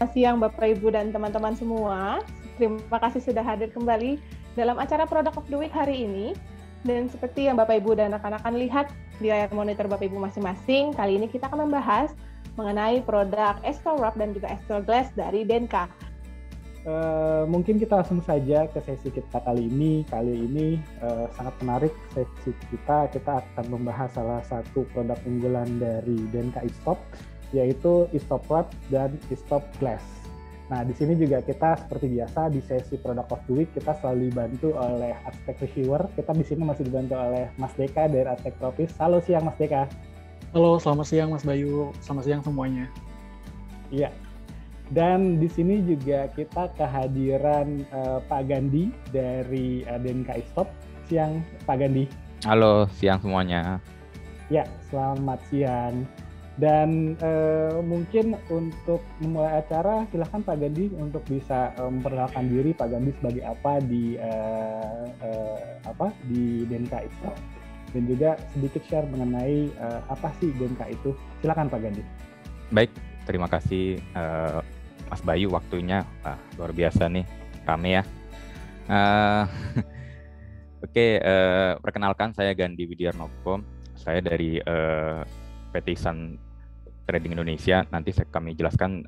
Selamat siang Bapak Ibu dan teman-teman semua. Terima kasih sudah hadir kembali dalam acara Product of the Week hari ini. Dan seperti yang Bapak Ibu dan rekan-rekan lihat di layar monitor Bapak Ibu masing-masing, kali ini kita akan membahas mengenai produk Estorab dan juga Estorglass dari Denka. Mungkin kita langsung saja ke sesi kita kali ini. Sangat menarik sesi kita. Kita akan membahas salah satu produk unggulan dari Denka eStop, yaitu Estorab dan Estorglass. Nah, di sini juga kita seperti biasa di sesi Product of the Week kita selalu dibantu oleh Aztec Reviewer. Kita di sini masih dibantu oleh Mas Deka dari Aztec Tropis. Halo siang Mas Deka. Halo, selamat siang Mas Bayu. Selamat siang semuanya. Iya. Dan di sini juga kita kehadiran Pak Gandhi dari Denka eStop. Siang Pak Gandhi. Halo, siang semuanya. Ya, selamat siang. Dan mungkin untuk memulai acara, silahkan Pak Gandhi untuk bisa memperkenalkan diri Pak Gandhi sebagai apa di Denka eStop, dan juga sedikit share mengenai apa sih Denka itu. Silakan Pak Gandhi. Baik, terima kasih Mas Bayu, waktunya luar biasa nih, rame ya. Oke, perkenalkan saya Gandhi Widiarnoko. Saya dari PT Ihsan Trading Indonesia. Nanti kami jelaskan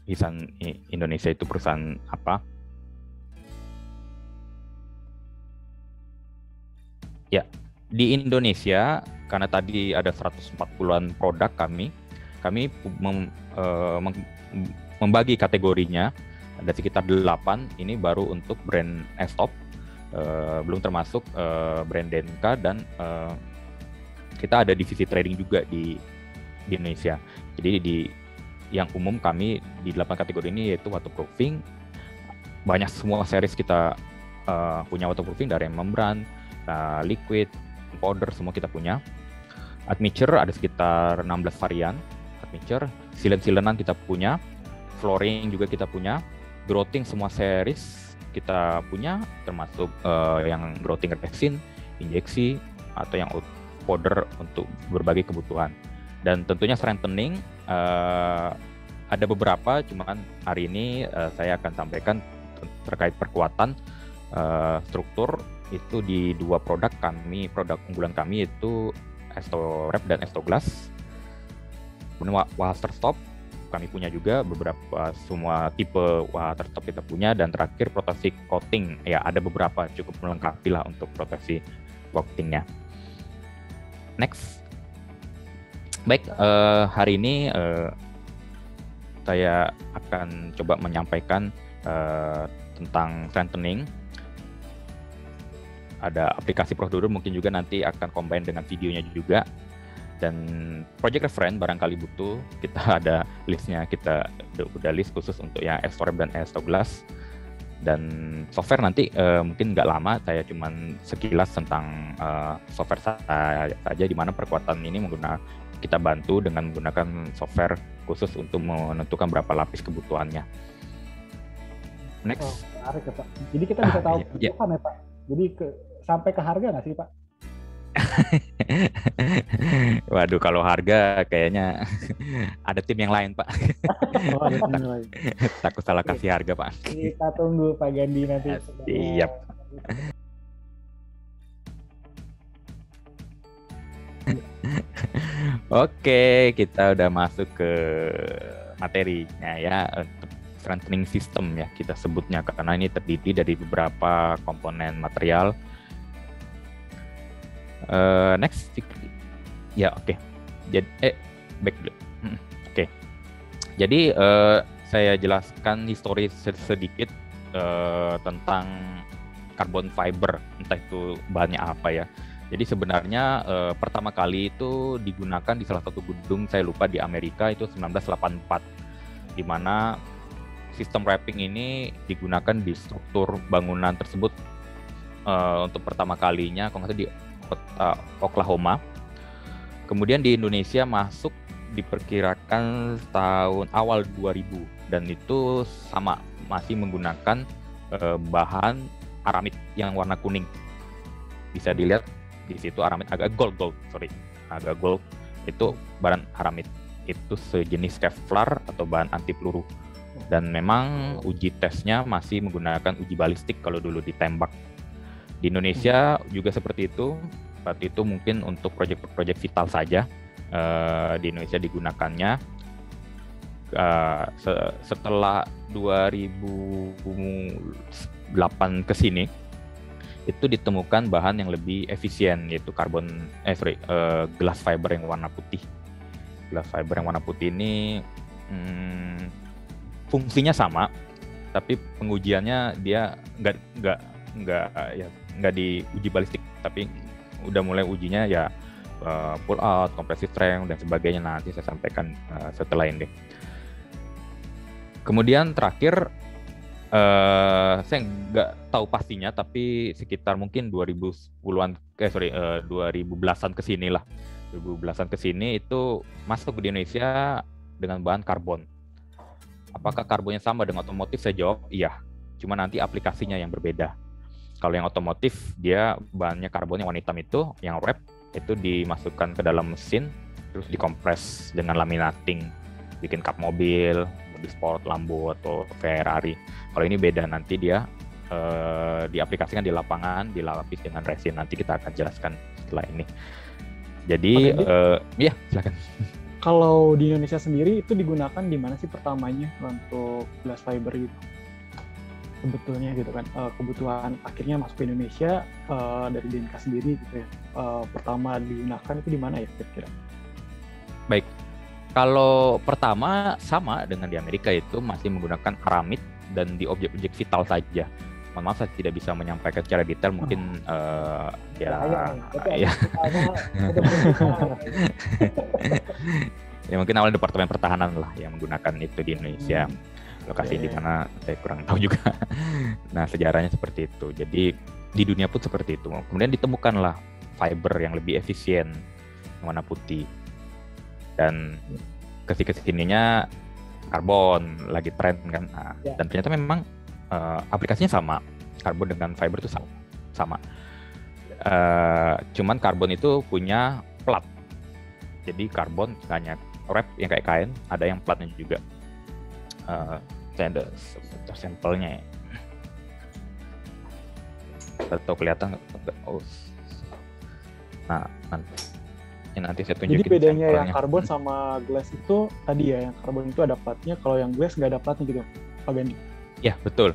Ihsan Indonesia itu perusahaan apa. Ya, di Indonesia karena tadi ada 140-an produk kami membagi kategorinya ada sekitar 8. Ini baru untuk brand Estorab, belum termasuk brand Denka, dan kita ada divisi trading juga di Indonesia. Jadi yang umum kami di 8 kategori ini yaitu waterproofing. Banyak semua series kita punya waterproofing, dari membran, liquid, powder, semua kita punya. Admixture ada sekitar 16 varian admixture. Sealant-sealantan kita punya. Flooring juga kita punya. Growthing semua series kita punya, termasuk yang growthing resin, injeksi, atau yang powder untuk berbagai kebutuhan. Dan tentunya strengthening ada beberapa, cuman hari ini saya akan sampaikan terkait perkuatan struktur itu di 2 produk unggulan kami, yaitu Estorab dan Estorglass. Kemudian water stop kami punya juga beberapa, semua tipe water stop kita punya. Dan terakhir proteksi coating, ya ada beberapa, cukup melengkapi lah untuk proteksi coatingnya. Next. Baik, hari ini saya akan coba menyampaikan tentang strengthening. Ada aplikasi prosedur, mungkin juga nanti akan combine dengan videonya juga. Dan project reference barangkali butuh, kita ada listnya, kita udah list khusus untuk yang Estorab dan Estorglass. Dan software nanti mungkin nggak lama, saya cuman sekilas tentang software saja, di mana perkuatan ini kita bantu dengan menggunakan software khusus untuk menentukan berapa lapis kebutuhannya. Next. Oh, menarik ya Pak. Jadi kita bisa tahu kebutuhan ya Pak. Jadi sampai ke harga nggak sih Pak? Waduh, kalau harga kayaknya ada tim yang lain Pak. Oh, ada tim yang lain. Takut salah kasih harga Pak. Kita tunggu Pak Gandhi nanti. Siap. Oke, kita udah masuk ke materinya ya, untuk strengthening system ya kita sebutnya, karena ini terdiri dari beberapa komponen material. Next ya, oke. Jadi back dulu. Oke. Jadi saya jelaskan histori sedikit tentang carbon fiber, entah itu bahannya apa ya. Jadi sebenarnya pertama kali itu digunakan di salah satu gedung, saya lupa, di Amerika, itu 1984, di mana sistem wrapping ini digunakan di struktur bangunan tersebut untuk pertama kalinya, kalau nggak salah di Oklahoma. Kemudian di Indonesia masuk diperkirakan tahun awal 2000, dan itu sama, masih menggunakan bahan aramid yang warna kuning. Bisa dilihat di situ aramid agak gold, itu bahan aramid. itu sejenis Kevlar atau bahan anti peluru. Dan memang uji tesnya masih menggunakan uji balistik kalau dulu ditembak. Di Indonesia juga seperti itu. Saat itu mungkin untuk proyek-proyek vital saja di Indonesia digunakannya. Setelah 2008 ke sini itu ditemukan bahan yang lebih efisien, yaitu glass fiber yang warna putih. Glass fiber yang warna putih ini fungsinya sama, tapi pengujiannya dia nggak diuji balistik, tapi udah mulai ujinya ya pull out, compressive strength dan sebagainya. Nanti saya sampaikan setelah ini. Kemudian terakhir saya nggak tahu pastinya, tapi sekitar mungkin 2010-an ke sini lah. 2010-an ke sini itu masuk di Indonesia dengan bahan karbon. Apakah karbonnya sama dengan otomotif? Saya jawab iya. Cuma nanti aplikasinya yang berbeda. Kalau yang otomotif dia bahannya karbon yang warna hitam itu, yang wrap itu dimasukkan ke dalam mesin terus dikompres dengan laminating, bikin kap mobil sport, Lambo atau Ferrari. Kalau ini beda, nanti dia diaplikasikan di lapangan, dilapis dengan resin. Nanti kita akan jelaskan setelah ini. Jadi ya silakan. Kalau di Indonesia sendiri itu digunakan di mana sih pertamanya untuk glass fiber gitu? Sebetulnya gitu kan, kebutuhan akhirnya masuk ke Indonesia dari DNK sendiri gitu ya. Pertama digunakan itu di mana ya kira-kira? Baik, kalau pertama sama dengan di Amerika, itu masih menggunakan aramid dan di objek-objek vital saja. Mohon maaf saya tidak bisa menyampaikan secara detail, mungkin ya mungkin awalnya Departemen Pertahanan lah yang menggunakan itu di Indonesia. Lokasi di mana saya kurang tahu juga. Nah, sejarahnya seperti itu. Jadi di dunia pun seperti itu. Kemudian ditemukanlah fiber yang lebih efisien, yang warna putih. Dan kesininya karbon lagi tren kan. Nah, dan ternyata memang aplikasinya sama. Karbon dengan fiber itu sama. Cuman karbon itu punya plat. Jadi karbon hanya wrap yang kayak kain, ada yang platnya juga. Saya ada sampelnya ya. Atau kelihatan nggak? Oh. Nah, nanti saya tunjukin. Jadi bedanya sampelnya. Yang karbon sama glass itu tadi ya, yang karbon itu ada platnya, kalau yang glass nggak ada platnya gitu, Pak Gandhi? Ya, betul.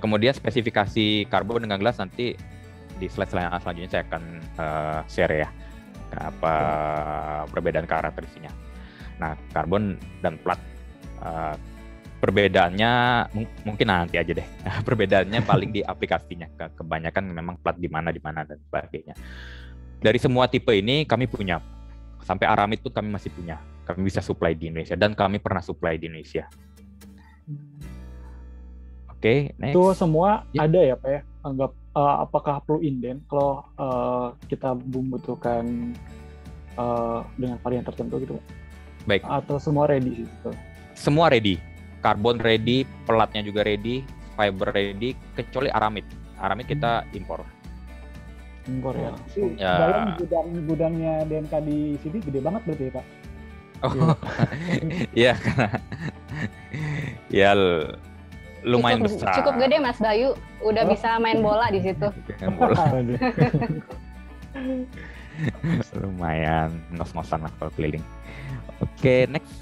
Kemudian spesifikasi karbon dengan glass nanti di slide selanjutnya saya akan share ya, apa perbedaan karakteristiknya. Nah, karbon dan plat perbedaannya mungkin nanti aja deh. Perbedaannya paling di aplikasinya. Kebanyakan memang plat di mana dan sebagainya. Dari semua tipe ini kami punya. Sampai aramid pun kami masih punya. Kami bisa supply di Indonesia dan kami pernah supply di Indonesia. Oke, next. Itu semua ada ya Pak ya? Anggap apakah perlu inden kalau kita membutuhkan dengan varian tertentu gitu Pak? Baik. Atau semua ready gitu? Semua ready. Karbon ready, pelatnya juga ready, fiber ready, kecuali aramid. Aramid kita impor. Impor ya. Bayang gudangnya DNK di sini gede banget berarti ya Pak? Oh, iya karena ya lumayan besar. Cukup gede Mas Bayu, udah bisa main bola di situ. Main bola. Lumayan ngos-ngosan lah kalau keliling. Oke, next.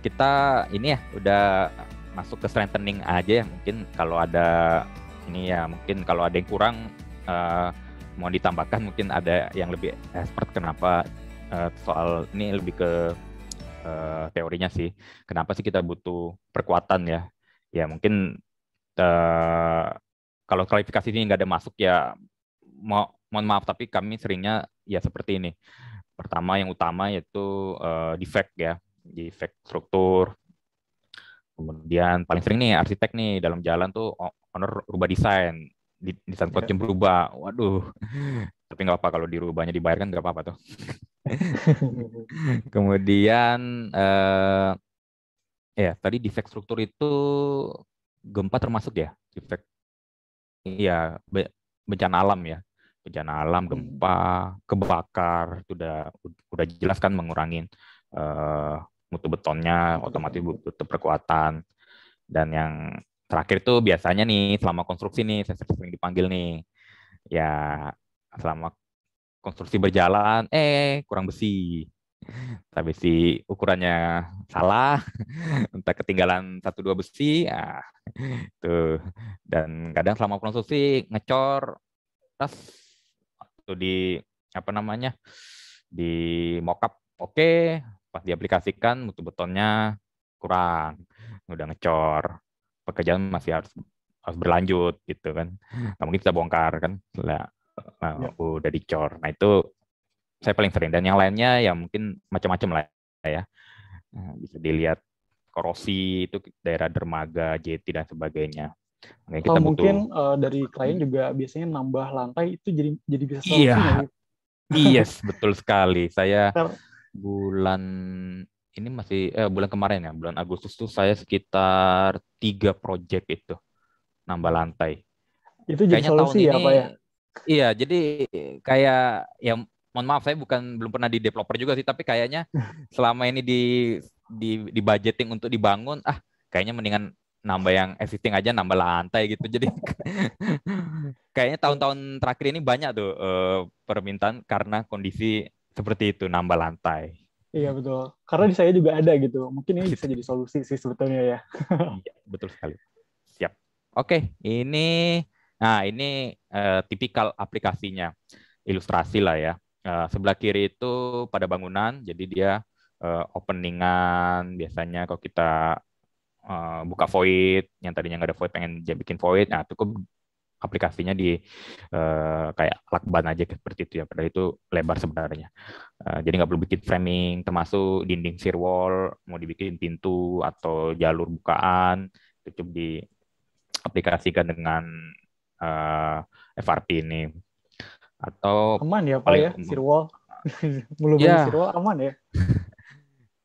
Kita ini ya udah masuk ke strengthening aja ya. Mungkin kalau ada ini ya, mungkin kalau ada yang kurang mau ditambahkan, mungkin ada yang lebih expert kenapa soal ini lebih ke teorinya sih. Kenapa sih kita butuh perkuatan ya? Ya mungkin kalau klarifikasi ini nggak ada masuk ya mohon maaf, tapi kami seringnya ya seperti ini. Pertama yang utama yaitu defect ya. Defect struktur. Kemudian paling sering nih arsitek nih dalam jalan tuh owner rubah desain plotnya berubah. Waduh. Tapi nggak apa, kalau dirubahnya dibayarkan nggak apa-apa tuh. Kemudian ya tadi defect struktur itu gempa termasuk ya defect. Iya, bencana alam ya. bencana alam, gempa, kebakar, itu udah jelas kan mengurangi mutu betonnya, otomatis butuh perkuatan. Dan yang terakhir itu biasanya nih selama konstruksi nih saya sering dipanggil nih, ya selama konstruksi berjalan kurang besi, tapi si ukurannya salah, entah ketinggalan 1-2 besi, tuh. Dan kadang selama konstruksi ngecor, tas atau di apa namanya di mockup oke, pas diaplikasikan mutu betonnya kurang, udah ngecor, pekerjaan masih harus berlanjut gitu kan, nggak mungkin kita bongkar kan setelah udah dicor. Nah itu saya paling sering, dan yang lainnya ya mungkin macam-macam lah ya. Nah, bisa dilihat korosi itu daerah dermaga, jeti dan sebagainya. Makanya kita mungkin dari klien juga biasanya nambah lantai itu jadi bisa solusi iya, nggak sih? yes, betul sekali. Saya bulan ini masih bulan kemarin ya, bulan Agustus tuh saya sekitar 3 proyek itu nambah lantai. Itu jadi Kayaknya solusi tahun ya ini, Pak ya? Iya, jadi kayak ya mohon maaf saya belum pernah di developer juga sih, tapi kayaknya selama ini di budgeting untuk dibangun, kayaknya mendingan nambah yang existing aja, nambah lantai gitu. Jadi kayaknya tahun-tahun terakhir ini banyak tuh permintaan karena kondisi seperti itu, nambah lantai. Iya betul. Karena di saya juga ada gitu. Mungkin ini bisa jadi solusi sih sebetulnya ya. Iya, betul sekali. Siap. Oke, ini tipikal aplikasinya, ilustrasi lah ya. Sebelah kiri itu pada bangunan, jadi dia openingan. Biasanya kalau kita buka void, yang tadinya nggak ada void pengen bikin void, nah cukup aplikasinya di kayak lakban aja seperti itu ya, padahal itu lebar sebenarnya. Jadi nggak perlu bikin framing, termasuk dinding shear wall, mau dibikin pintu atau jalur bukaan, itu cukup diaplikasikan dengan FRP ini. Atau aman ya Pak ya, shear wall? Belum ya, shear wall aman ya?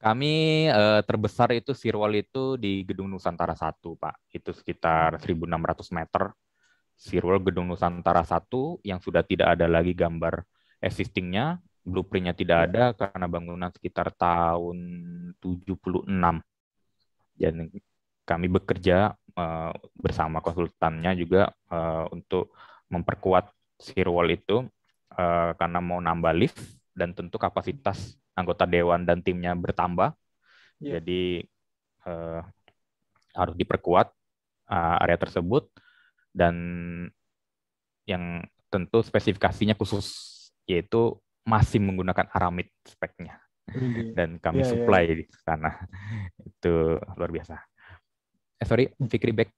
Kami terbesar itu shear wall itu di Gedung Nusantara 1, Pak. Itu sekitar 1.600 meter. Shear wall Gedung Nusantara 1 yang sudah tidak ada lagi gambar existing-nya, blueprint-nya tidak ada karena bangunan sekitar tahun 76. Dan kami bekerja bersama konsultannya juga untuk memperkuat shear wall itu karena mau nambah lift dan tentu kapasitas anggota dewan dan timnya bertambah. Jadi harus diperkuat area tersebut, dan yang tentu spesifikasinya khusus, yaitu masih menggunakan aramid speknya, dan kami supply di sana. Itu luar biasa. Sorry, Fikri back.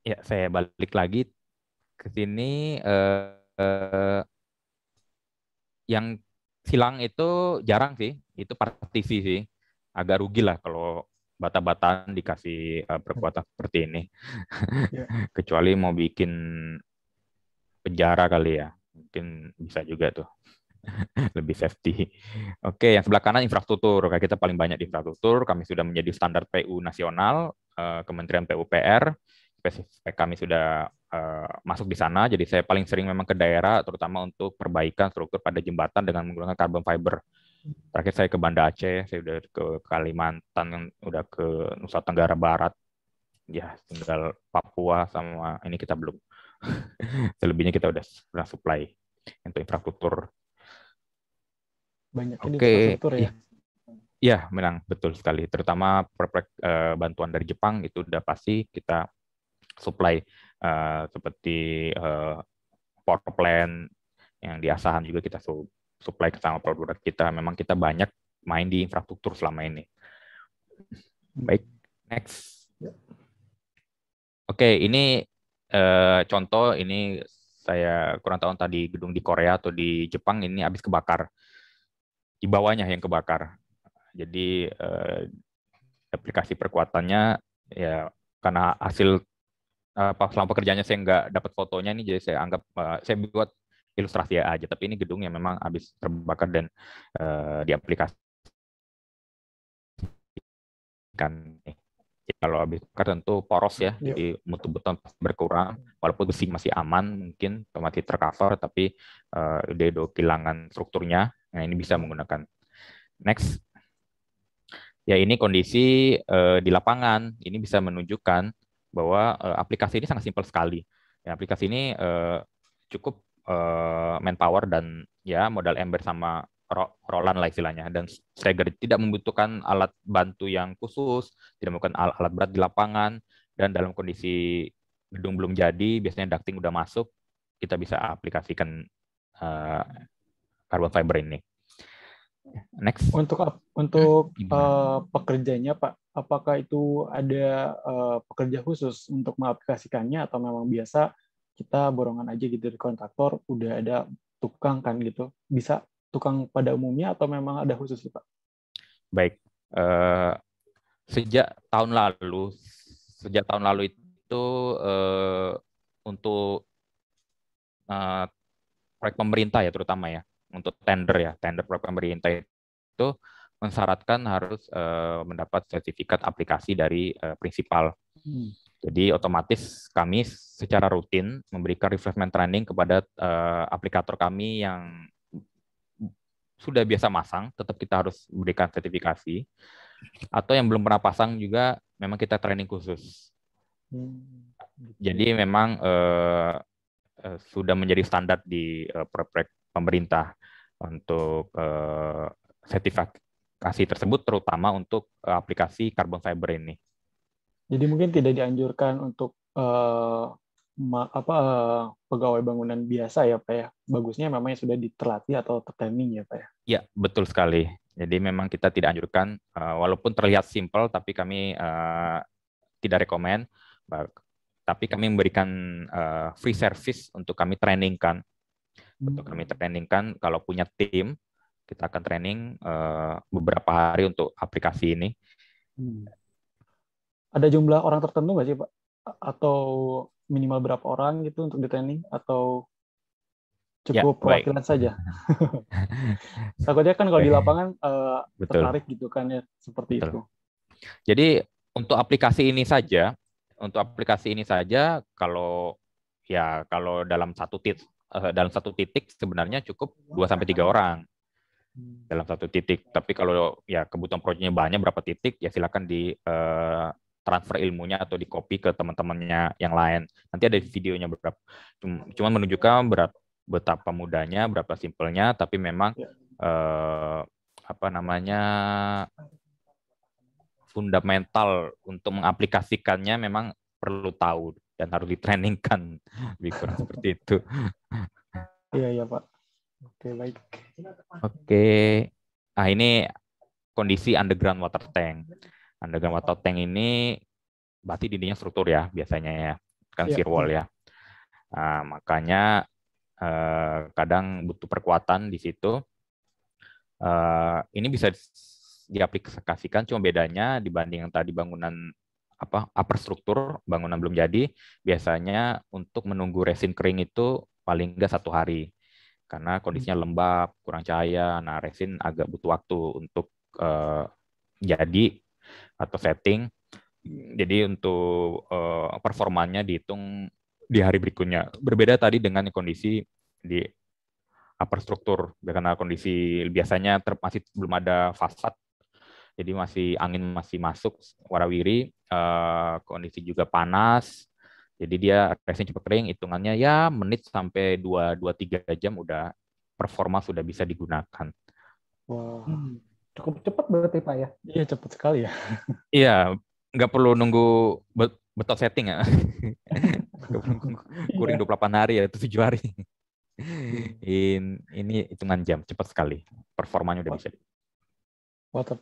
Ya, saya balik lagi ke sini. Yang silang itu jarang sih, itu partisi sih. Agak rugi lah kalau bata-bataan dikasih perkuatan seperti ini. Kecuali mau bikin penjara kali ya, mungkin bisa juga tuh. Lebih safety. Oke, yang sebelah kanan infrastruktur. Kayak kita paling banyak di infrastruktur. Kami sudah menjadi standar PU nasional, Kementerian PUPR. Spek kami sudah masuk di sana. Jadi saya paling sering memang ke daerah, terutama untuk perbaikan struktur pada jembatan dengan menggunakan carbon fiber. Terakhir saya ke Banda Aceh, saya udah ke Kalimantan, udah ke Nusa Tenggara Barat. Ya, tinggal Papua sama ini kita belum. Selebihnya kita udah pernah supply untuk infrastruktur. Banyaknya infrastruktur ya. Iya, memang betul sekali. Terutama bantuan dari Jepang itu udah pasti kita supply, seperti power plant yang di Asahan juga kita supply ke sama produk kita. Memang kita banyak main di infrastruktur selama ini. Baik, next. Oke, ini contoh, ini saya kurang tahu tadi gedung di Korea atau di Jepang ini habis kebakar. Di bawahnya yang kebakar. Jadi aplikasi perkuatannya ya karena hasil selama pekerjaannya saya nggak dapat fotonya nih, jadi saya anggap saya buat ilustrasi aja. Tapi ini gedung yang memang habis terbakar dan diaplikasikan. Kalau habis bakar tentu poros ya, Iya. jadi mutu beton berkurang, walaupun besi masih aman, mungkin masih tercover, tapi udah kehilangan strukturnya. Nah, ini bisa menggunakan. Next, ya ini kondisi di lapangan. Ini bisa menunjukkan bahwa aplikasi ini sangat simpel sekali. Ya, aplikasi ini cukup manpower dan ya modal ember sama Roland lah istilahnya, dan Stagger tidak membutuhkan alat bantu yang khusus, tidak membutuhkan alat berat di lapangan, dan dalam kondisi gedung belum jadi, biasanya ducting udah masuk, kita bisa aplikasikan carbon fiber ini. Next. Untuk pekerjanya Pak, apakah itu ada pekerja khusus untuk mengaplikasikannya atau memang biasa kita borongan aja gitu dari kontraktor, udah ada tukang kan gitu, bisa tukang pada umumnya atau memang ada khusus Pak? Baik, sejak tahun lalu itu untuk proyek pemerintah ya, terutama ya untuk tender proyek pemerintah itu mensyaratkan harus mendapat sertifikat aplikasi dari prinsipal. Jadi otomatis kami secara rutin memberikan refreshment training kepada aplikator kami yang sudah biasa masang, tetap kita harus berikan sertifikasi. Atau yang belum pernah pasang juga memang kita training khusus. Jadi memang sudah menjadi standar di proyek pemerintah untuk sertifikasi tersebut, terutama untuk aplikasi carbon fiber ini. Jadi mungkin tidak dianjurkan untuk pegawai bangunan biasa ya Pak ya. Bagusnya memang sudah terlatih atau tertraining ya Pak ya. Ya, betul sekali. Jadi memang kita tidak anjurkan, walaupun terlihat simpel, tapi kami tidak rekomen. Tapi kami memberikan free service untuk kami trainingkan. Untuk kami trainingkan, kalau punya tim, kita akan training beberapa hari untuk aplikasi ini. Ada jumlah orang tertentu nggak sih Pak? Atau minimal berapa orang gitu untuk di-training? Atau cukup perwakilan saja? Takutnya kan kalau di lapangan tertarik gitu kan ya, seperti itu. Jadi untuk aplikasi ini saja, kalau dalam satu titik sebenarnya cukup 2-3 orang dalam satu titik. Tapi kalau ya kebutuhan proyeknya banyak, berapa titik, ya silakan di transfer ilmunya atau di copy ke teman-temannya yang lain. Nanti ada videonya berapa. Cuma menunjukkan betapa mudahnya, berapa simpelnya, tapi memang fundamental untuk mengaplikasikannya memang perlu tahu dan harus ditrainingkan. Lebih kurang seperti itu. Iya Pak. Oke, baik. Oke. Nah, ini kondisi underground water tank. Underground water tank ini berarti dindingnya struktur ya biasanya ya, kan shear wall ya. Nah, makanya kadang butuh perkuatan di situ. Ini bisa diaplikasikan, cuma bedanya dibanding yang tadi bangunan upper struktur, bangunan belum jadi, biasanya untuk menunggu resin kering itu paling nggak 1 hari. Karena kondisinya lembab, kurang cahaya, nah resin agak butuh waktu untuk jadi atau setting. Jadi untuk performanya dihitung di hari berikutnya. Berbeda tadi dengan kondisi di upper struktur, karena kondisi biasanya masih belum ada fasad, jadi angin masih masuk warawiri, kondisi juga panas, jadi dia resin cepat kering, hitungannya ya menit sampai 2-3 jam udah performa sudah bisa digunakan. Wow. Cukup cepat berarti Pak ya? Iya, cepat sekali ya. Iya, nggak perlu nunggu beton setting ya. Kuring 28 hari ya, itu 7 hari. Ini hitungan jam, cepat sekali. Performanya udah bisa. Water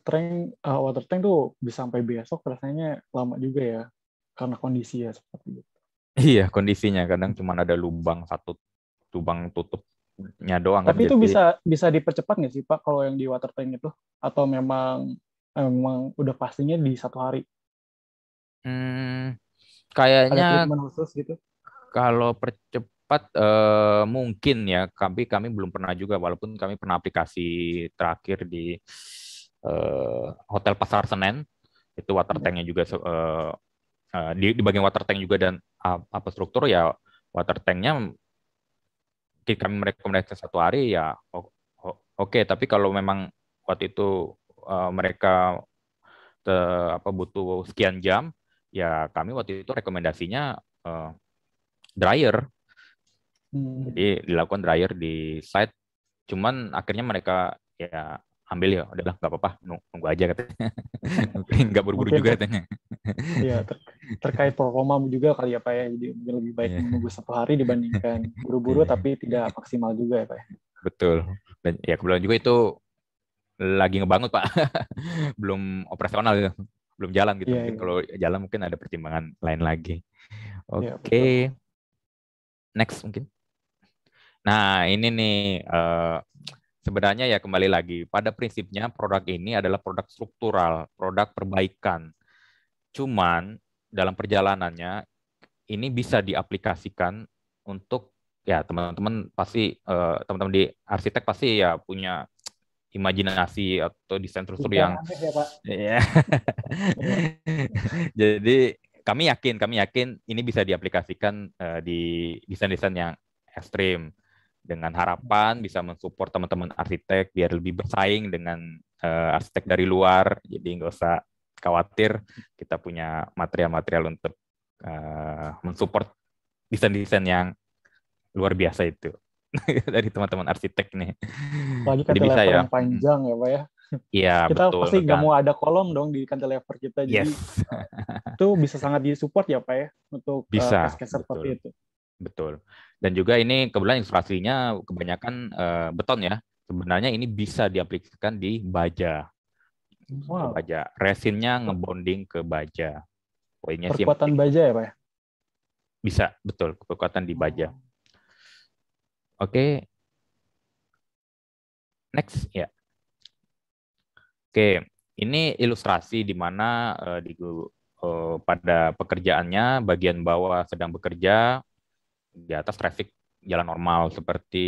tank tuh bisa sampai besok, rasanya lama juga ya, karena kondisi ya seperti itu. Iya, kondisinya kadang cuma ada lubang tutupnya doang. Tapi kan, itu bisa dipercepat nggak sih Pak kalau yang di water tank itu? Atau memang udah pastinya di 1 hari? Kayaknya ada treatment khusus gitu. Kalau percepat mungkin ya, kami belum pernah juga, walaupun kami pernah aplikasi terakhir di Hotel Pasar Senen, Itu water tanknya juga di bagian water tank juga dan apa struktur ya water tanknya kami merekomendasikan 1 hari ya oke. Tapi kalau memang waktu itu mereka butuh sekian jam ya kami waktu itu rekomendasinya dryer. Jadi dilakukan dryer di site. Cuman akhirnya mereka ya ambil ya udahlah nggak apa-apa nunggu aja katanya. Nggak buru-buru juga katanya. Iya, terkait performa juga kali ya Pak ya. Jadi mungkin lebih baik menunggu 1 hari dibandingkan buru-buru tapi tidak maksimal juga ya Pak ya. Betul. Dan ya kebetulan juga itu lagi ngebangun Pak. Belum operasional gitu. Belum jalan gitu. Iya, iya. Kalau jalan mungkin ada pertimbangan lain lagi. Iya, Oke. Next mungkin. Nah, ini nih sebenarnya ya kembali lagi pada prinsipnya produk ini adalah produk struktural, produk perbaikan. Cuman dalam perjalanannya ini bisa diaplikasikan untuk ya teman-teman pasti teman-teman di arsitek pasti ya punya imajinasi atau desain struktur yang ya. Jadi kami yakin ini bisa diaplikasikan di desain-desain yang ekstrim dengan harapan bisa mensupport teman-teman arsitek biar lebih bersaing dengan arsitek dari luar. Jadi nggak usah khawatir, kita punya material-material untuk mensupport desain-desain yang luar biasa itu dari teman-teman arsitek nih. Apalagi cantilever yang panjang ya Pak ya. Iya, kita betul. Pasti nggak mau ada kolom dong di cantilever kita. Jadi itu bisa sangat disupport ya Pak ya untuk case-case seperti itu. Betul. Dan juga ini kebetulan ilustrasinya kebanyakan beton ya. Sebenarnya ini bisa diaplikasikan di baja. Wow. Baja. Resinnya ngebonding ke baja. Poinnya perkuatan baja ya Pak ya? Bisa, betul. Perkuatan di baja. Oke. Next, ya. Oke, ini ilustrasi di mana pada pekerjaannya bagian bawah sedang bekerja, di atas traffic jalan normal seperti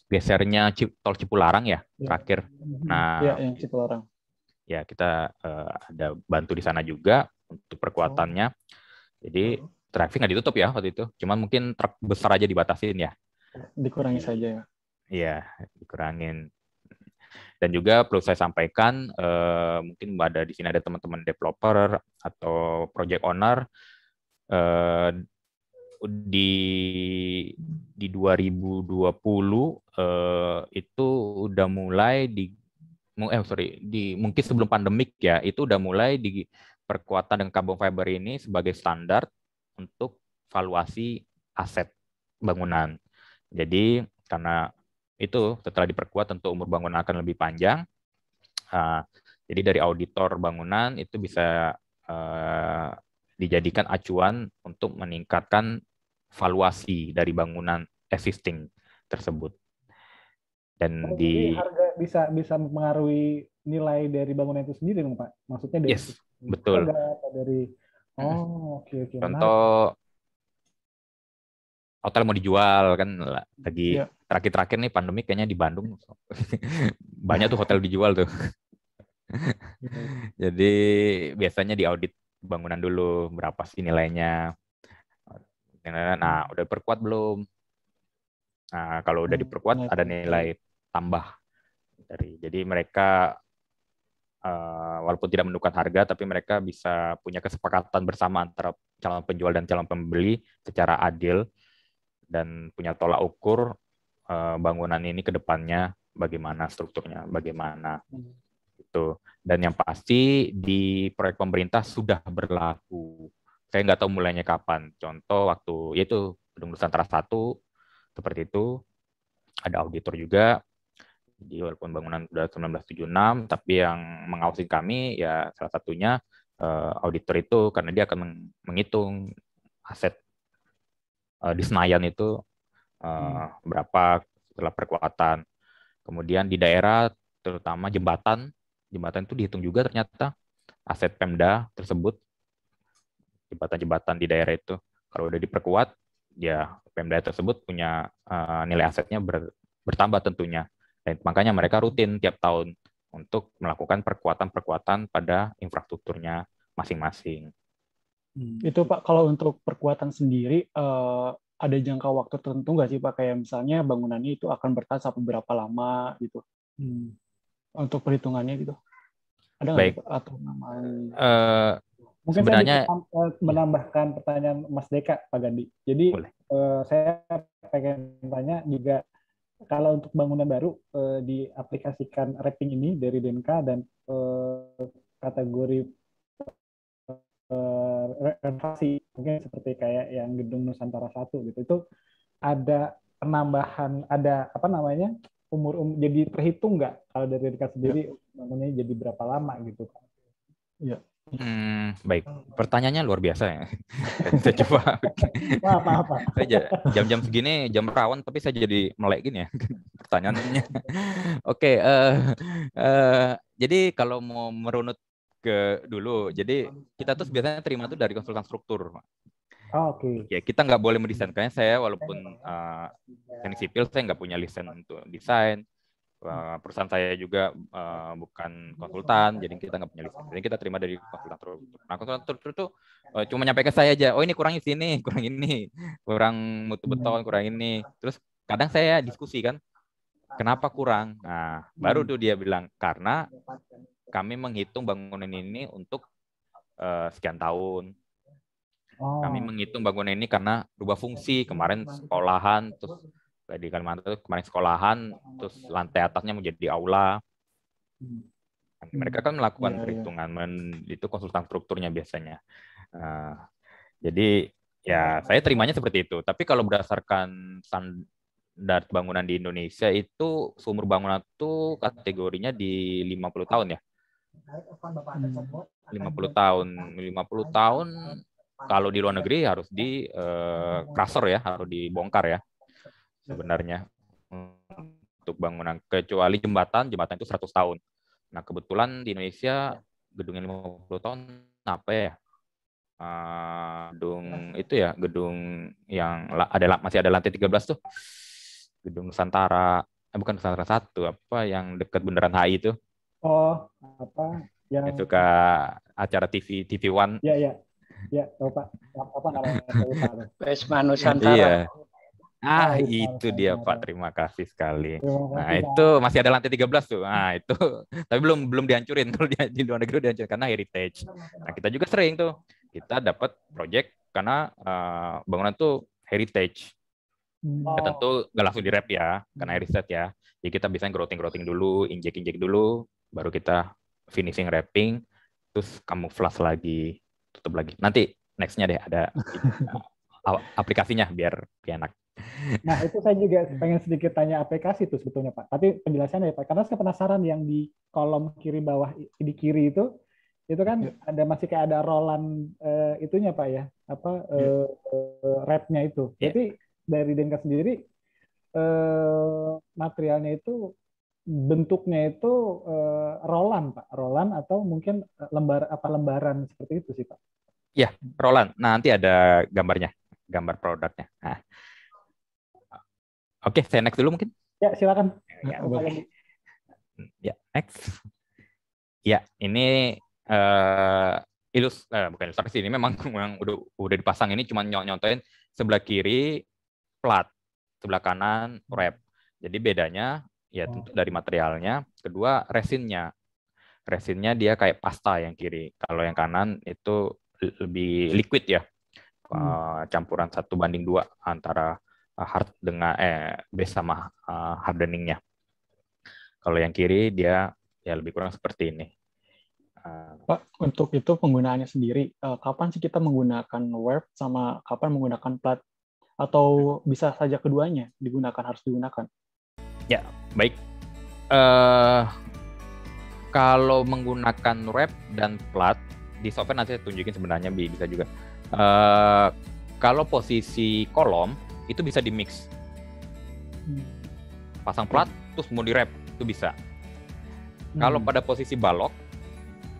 gesernya tol Cipularang ya terakhir. Nah, ya, yang Cipularang. Ya kita ada bantu di sana juga untuk perkuatannya. Jadi traffic nggak ditutup ya waktu itu. Cuman mungkin truk besar aja dibatasin ya. Dikurangi saja ya. Iya, dikurangin. Dan juga perlu saya sampaikan, mungkin ada di sini ada teman-teman developer atau project owner di 2020 itu udah mulai mungkin sebelum pandemik ya, itu udah mulai di perkuatan dengan carbon fiber ini sebagai standar untuk valuasi aset bangunan. Jadi karena itu setelah diperkuat tentu umur bangunan akan lebih panjang. Jadi dari auditor bangunan itu bisa dijadikan acuan untuk meningkatkan valuasi dari bangunan existing tersebut. Dan di harga bisa mempengaruhi nilai dari bangunan itu sendiri dong Pak? Maksudnya dari betul. Dari oke. Contoh hotel mau dijual kan lagi terakhir-terakhir nih pandemi kayaknya di Bandung banyak tuh hotel dijual tuh. Jadi biasanya diaudit bangunan dulu berapa sih nilainya. Nah, udah perkuat belum? Nah, kalau udah diperkuat ada nilai tambah jadi mereka walaupun tidak menentukan harga tapi mereka bisa punya kesepakatan bersama antara calon penjual dan calon pembeli secara adil dan punya tolak ukur bangunan ini ke depannya bagaimana strukturnya, bagaimana itu. Dan yang pasti di proyek pemerintah sudah berlaku. Saya nggak tahu mulainya kapan. Contoh waktu yaitu Gedung Nusantara 1 seperti itu ada auditor juga. Jadi walaupun bangunan sudah 1976, tapi yang mengawasi kami ya salah satunya auditor itu karena dia akan menghitung aset di Senayan itu berapa setelah perkuatan. Kemudian di daerah terutama jembatan itu dihitung juga ternyata aset Pemda tersebut, jembatan-jembatan di daerah itu kalau udah diperkuat ya Pemda tersebut punya nilai asetnya bertambah tentunya. Dan makanya mereka rutin tiap tahun untuk melakukan perkuatan-perkuatan pada infrastrukturnya masing-masing. Itu Pak, kalau untuk perkuatan sendiri ada jangka waktu tertentu nggak sih Pak? Kayak misalnya bangunannya itu akan bertahan sampai berapa lama gitu? Untuk perhitungannya gitu. Ada nggak Baik. Pak? Atau namanya? Mungkin Sebenarnya saya menambahkan pertanyaan Mas Deka, Pak Gandhi. Jadi saya pengen tanya juga, kalau untuk bangunan baru diaplikasikan wrapping ini dari Denka dan kategori renovasi, mungkin seperti kayak yang gedung Nusantara 1 gitu, itu ada penambahan, ada apa namanya, jadi terhitung nggak kalau dari Denka sendiri bangunannya jadi berapa lama gitu Pak? Iya. Baik, pertanyaannya luar biasa ya. Saya coba. Apa? Jam-jam segini jam rawan, tapi saya jadi melek gini ya pertanyaannya. Oke, jadi kalau mau merunut ke dulu, jadi kita tuh biasanya terima tuh dari konsultan struktur. Oke. Ya, kita nggak boleh mendesain. Karena saya walaupun teknik sipil, saya nggak punya lisensi untuk desain. Perusahaan saya juga bukan konsultan, jadi kita nggak punya lisensi. Jadi kita terima dari konsultan struktur. Nah, konsultan struktur itu cuma nyampe ke saya aja, oh ini kurang sini, kurang ini, kurang mutu beton, kurang ini. Terus kadang saya diskusi kan, kenapa kurang? Nah, baru tuh dia bilang, karena kami menghitung bangunan ini untuk sekian tahun. Kami menghitung bangunan ini karena berubah fungsi. Kemarin sekolahan, terus di Kalimantan itu kemarin sekolahan, terus lantai atasnya menjadi aula. Mereka kan melakukan perhitungan, itu konsultan strukturnya biasanya. Jadi ya saya terimanya seperti itu. Tapi kalau berdasarkan standar bangunan di Indonesia itu seumur bangunan itu kategorinya di 50 tahun ya. 50 tahun. 50 tahun kalau di luar negeri harus di krasor ya, harus dibongkar ya. Sebenarnya untuk bangunan, kecuali jembatan itu 100 tahun. Nah, kebetulan di Indonesia gedung yang 50 tahun apa ya? Gedung yang masih ada lantai 13 tuh. Gedung Nusantara, bukan Nusantara 1, apa yang dekat Bundaran HI itu. Oh, apa yang itu ke acara TV One. Iya. Ya, tahu Pak. Apa namanya? Wisma Nusantara. Iya. Itu dia Pak, terima kasih sekali. Nah, itu masih ada lantai 13 tuh. Nah, itu tapi belum dihancurin. Kalau di luar negeri dihancurin karena heritage. Nah, kita juga sering tuh. Kita dapat project karena bangunan tuh heritage. Ya, tentu nggak langsung di-wrap ya, karena heritage ya. Jadi kita bisa grouting dulu, injek dulu, baru kita finishing wrapping, terus camouflage lagi, tutup lagi. Nanti next-nya deh ada aplikasinya biar enak. Nah, itu saya juga pengen sedikit tanya aplikasi itu sebetulnya Pak. Tapi penjelasannya ya Pak, karena saya penasaran yang di kolom kiri bawah di kiri itu kan ada masih kayak ada rolan itunya Pak ya, wrap-nya itu. Jadi dari Denka sendiri materialnya itu bentuknya itu rolan Pak, rolan atau mungkin lembaran seperti itu sih Pak? Ya, rolan. Nah, nanti ada gambarnya, gambar produknya. Nah. Oke, saya next dulu mungkin. Ya, silakan. Ya, next. Ya, ini bukan ilustrasi, ini memang udah dipasang, ini cuma nyontoin sebelah kiri plat, sebelah kanan wrap. Jadi bedanya ya tentu dari materialnya, kedua resinnya. Resinnya dia kayak pasta yang kiri. Kalau yang kanan itu lebih liquid ya. Campuran 1:2 antara hard dengan base sama hardeningnya. Kalau yang kiri dia ya lebih kurang seperti ini. Pak, untuk itu penggunaannya sendiri, kapan sih kita menggunakan wrap sama kapan menggunakan plat? Atau bisa saja keduanya harus digunakan? Ya, baik. Kalau menggunakan wrap dan plat, di software nanti saya tunjukin sebenarnya bisa juga. Kalau posisi kolom, itu bisa di-mix. Pasang plat, terus mau di-wrap, itu bisa. Kalau pada posisi balok,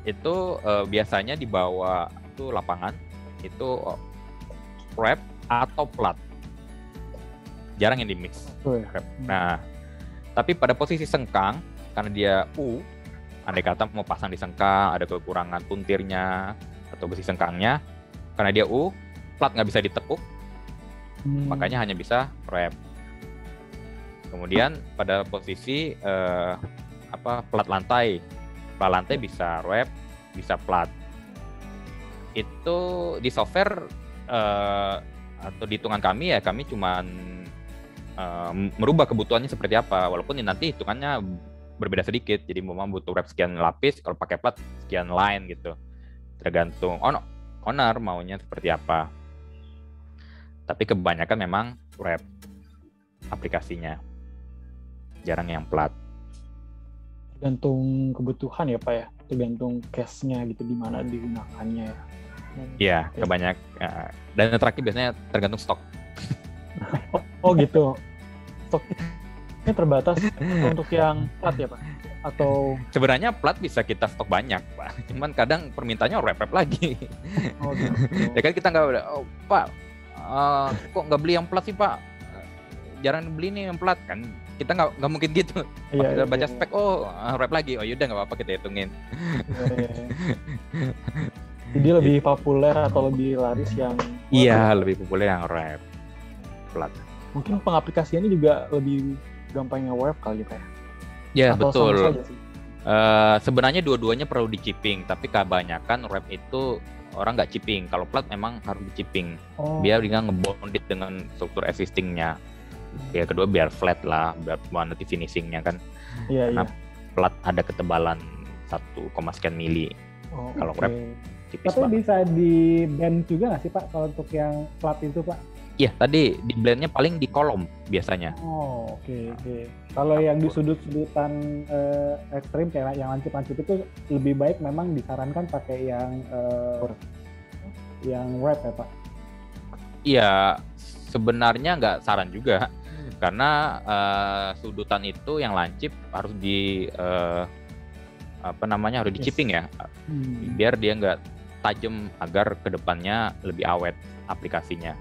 itu biasanya di bawah itu lapangan, itu wrap atau plat. Jarang yang di-mix. Nah, tapi pada posisi sengkang, karena dia U, andai kata mau pasang di sengkang, ada kekurangan puntirnya atau besi sengkangnya, karena dia plat nggak bisa ditekuk, makanya hanya bisa wrap. Kemudian pada posisi plat lantai bisa wrap, bisa plat. Itu di software atau di hitungan kami ya, kami cuman merubah kebutuhannya seperti apa, walaupun nanti hitungannya berbeda sedikit. Jadi memang butuh wrap sekian lapis, kalau pakai plat sekian line gitu, tergantung owner maunya seperti apa. Tapi kebanyakan memang wrap aplikasinya, jarang yang plat. Tergantung kebutuhan ya Pak ya, tergantung case-nya gitu, di mana digunakannya ya. Iya, kebanyakan. Dan yang terakhir biasanya tergantung stok. Oh gitu. Stoknya terbatas untuk yang plat ya Pak? Atau sebenarnya plat bisa kita stok banyak Pak, cuman kadang permintaannya wrap lagi. Oh gitu. Ya kan kita nggak, Pak, kok nggak beli yang plat sih Pak? Jarang beli nih yang plat kan? Kita nggak mungkin gitu. Kita baca spek, wrap lagi, yaudah nggak apa-apa, kita hitungin. Jadi lebih populer atau lebih laris yang iya, lebih populer yang wrap plat. Mungkin pengaplikasiannya juga lebih gampangnya wrap kali ya. Ya atau betul. Sama saja sih? Sebenarnya dua-duanya perlu di chipping, tapi kebanyakan wrap itu orang nggak chipping. Kalau plat memang harus di chipping, biar dia ngebondit dengan struktur existingnya. Ya kedua biar flat lah, biar nanti finishingnya kan. Iya, karena plat ada ketebalan 1, sekian mili. Kalau wrap tipis tapi banget. bisa di bend juga nggak sih Pak kalau untuk yang plat itu Pak? Iya, tadi di blendnya paling di kolom biasanya. Oke. Kalau yang di sudut-sudutan ekstrim kayak yang lancip-lancip itu lebih baik memang disarankan pakai yang wrap ya Pak? Iya, sebenarnya nggak saran juga, karena sudutan itu yang lancip harus harus di chipping ya, biar dia nggak tajam, agar kedepannya lebih awet aplikasinya.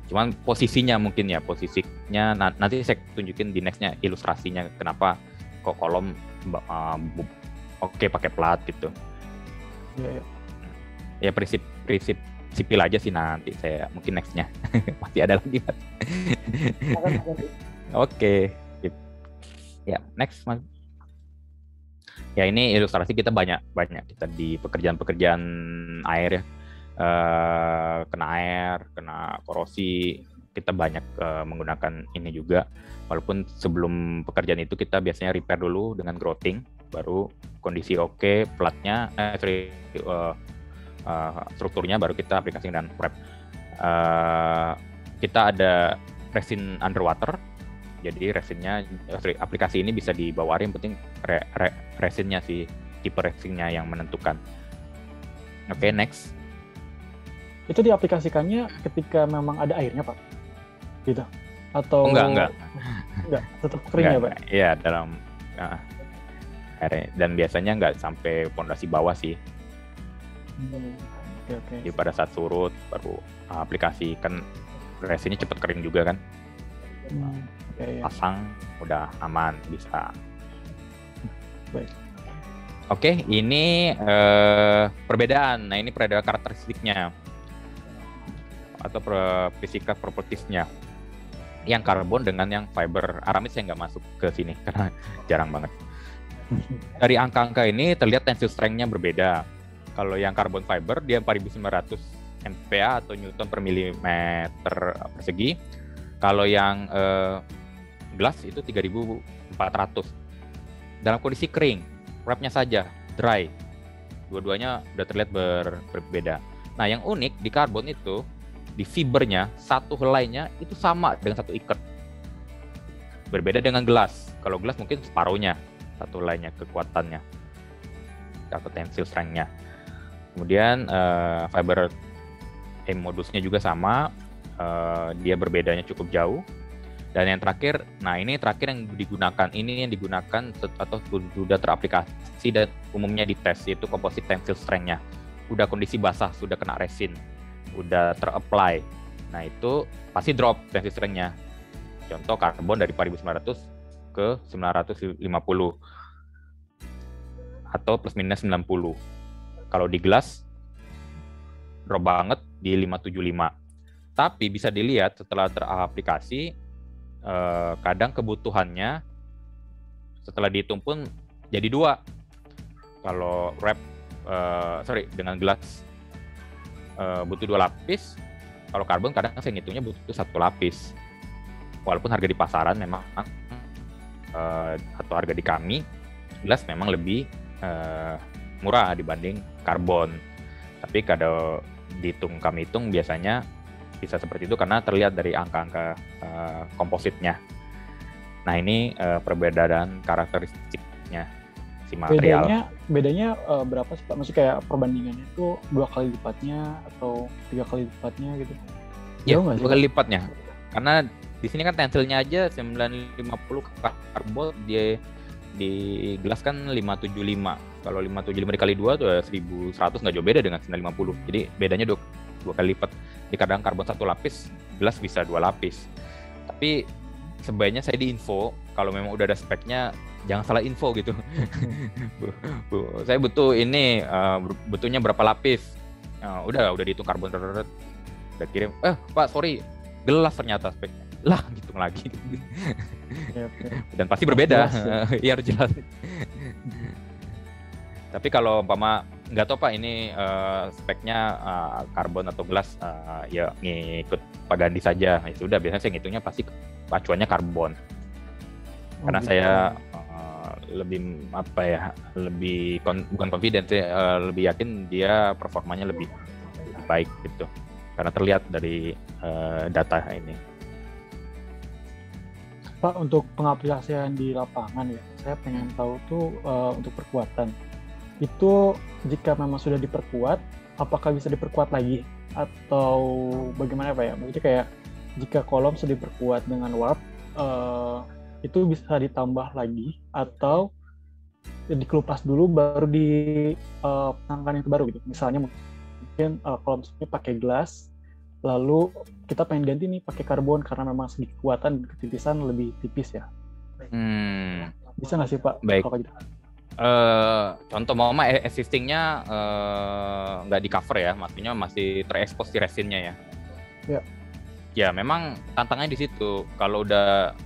Cuman posisinya nanti saya tunjukin di nextnya ilustrasinya kenapa kok kolom pakai plat gitu. Ya prinsip sipil aja sih, nanti saya mungkin nextnya masih ada lagi. Oke. Ya next Mas. Ya ini ilustrasi kita banyak kita di pekerjaan air ya. Kena air, kena korosi, kita banyak menggunakan ini juga. Walaupun sebelum pekerjaan itu kita biasanya repair dulu dengan grouting, baru kondisi oke, platnya, strukturnya baru kita aplikasikan dengan wrap. Kita ada resin underwater, jadi resinnya, aplikasi ini bisa dibawa, yang penting resinnya sih, tipe resinnya yang menentukan. Oke, next. Itu diaplikasikannya ketika memang ada airnya Pak? Gitu? Atau enggak, tetap kering ya Pak? Iya, dalam airnya. Dan biasanya nggak sampai pondasi bawah sih. Okay. Jadi pada saat surut baru aplikasi, kan resinnya cepat kering juga kan. Pasang udah aman, bisa. Baik. Oke, ini perbedaan. Nah, ini perbedaan karakteristiknya atau physical properties-nya. Yang karbon dengan yang fiber. Aramid saya nggak masuk ke sini karena jarang banget. Dari angka-angka ini terlihat tensile strength-nya berbeda. Kalau yang carbon fiber dia 4.900 MPa atau Newton per milimeter persegi. Kalau yang glass itu 3.400. Dalam kondisi kering, wrap-nya saja dry. Dua-duanya udah terlihat berbeda. Nah, yang unik di karbon itu, di fibernya, satu helainya itu sama dengan satu ikat. Berbeda dengan gelas. Kalau gelas mungkin separuhnya, satu helainya kekuatannya atau tensile strength-nya. Kemudian fiber modusnya juga sama, dia berbedanya cukup jauh. Dan yang terakhir, yang digunakan atau sudah teraplikasi dan umumnya dites, yaitu komposit tensile strength-nya. Udah kondisi basah, sudah kena resin, udah ter-apply. Nah, itu pasti drop tensile strength-nya. Contoh karbon dari 4.900 ke 950. atau plus minus 90. Kalau di gelas drop banget di 575. Tapi bisa dilihat setelah teraplikasi kadang kebutuhannya setelah dihitung pun jadi 2. Kalau wrap dengan gelas butuh 2 lapis, kalau karbon kadang saya ngitungnya butuh 1 lapis. Walaupun harga di pasaran memang atau harga di kami gelas memang lebih murah dibanding karbon. Tapi kalau kami hitung biasanya bisa seperti itu karena terlihat dari angka-angka kompositnya. Nah ini perbedaan karakteristiknya si material. Bedanya berapa sih Pak? Maksudnya kayak perbandingannya itu 2 kali lipatnya atau 3 kali lipatnya gitu? Ya, 2 kali lipatnya. Karena di sini kan tensilnya aja 950 karbon, dia di gelas kan 575. Kalau 575 dikali 2 tuh 1100, nggak jauh beda dengan 950. Jadi bedanya 2 kali lipat. Di kadang karbon 1 lapis, gelas bisa 2 lapis. Tapi sebaiknya saya diinfo kalau memang udah ada speknya, jangan salah info gitu. Saya butuh ini, butuhnya berapa lapis. Udah dihitung karbon, udah kirim. Pak sorry, gelas ternyata speknya. Lah hitung lagi. Dan pasti berbeda. Iya harus jelas. Tapi kalau umpama nggak tahu Pak ini speknya karbon atau gelas, ya ngikut Pak Gandhi saja. Ya sudah, biasanya saya ngitungnya pasti acuannya karbon. Karena saya lebih bukan confident, lebih yakin dia performanya lebih baik gitu. Karena terlihat dari data ini. Pak, untuk pengaplikasian di lapangan ya, saya pengen tahu tuh untuk perkuatan. Itu jika memang sudah diperkuat, apakah bisa diperkuat lagi? Atau bagaimana Pak ya? Maksudnya kayak jika kolom sudah diperkuat dengan warp, itu bisa ditambah lagi atau dikelupas dulu baru dipasangkan yang baru gitu. Misalnya mungkin kolom pakai gelas, lalu kita pengen ganti nih pakai karbon karena memang segi kekuatan dan ketipisan lebih tipis ya. Bisa nggak sih Pak? Baik. Contoh mama existingnya nggak di cover ya, maksudnya masih terekspos di resinnya ya. Ya. Ya memang tantangannya di situ. Kalau udah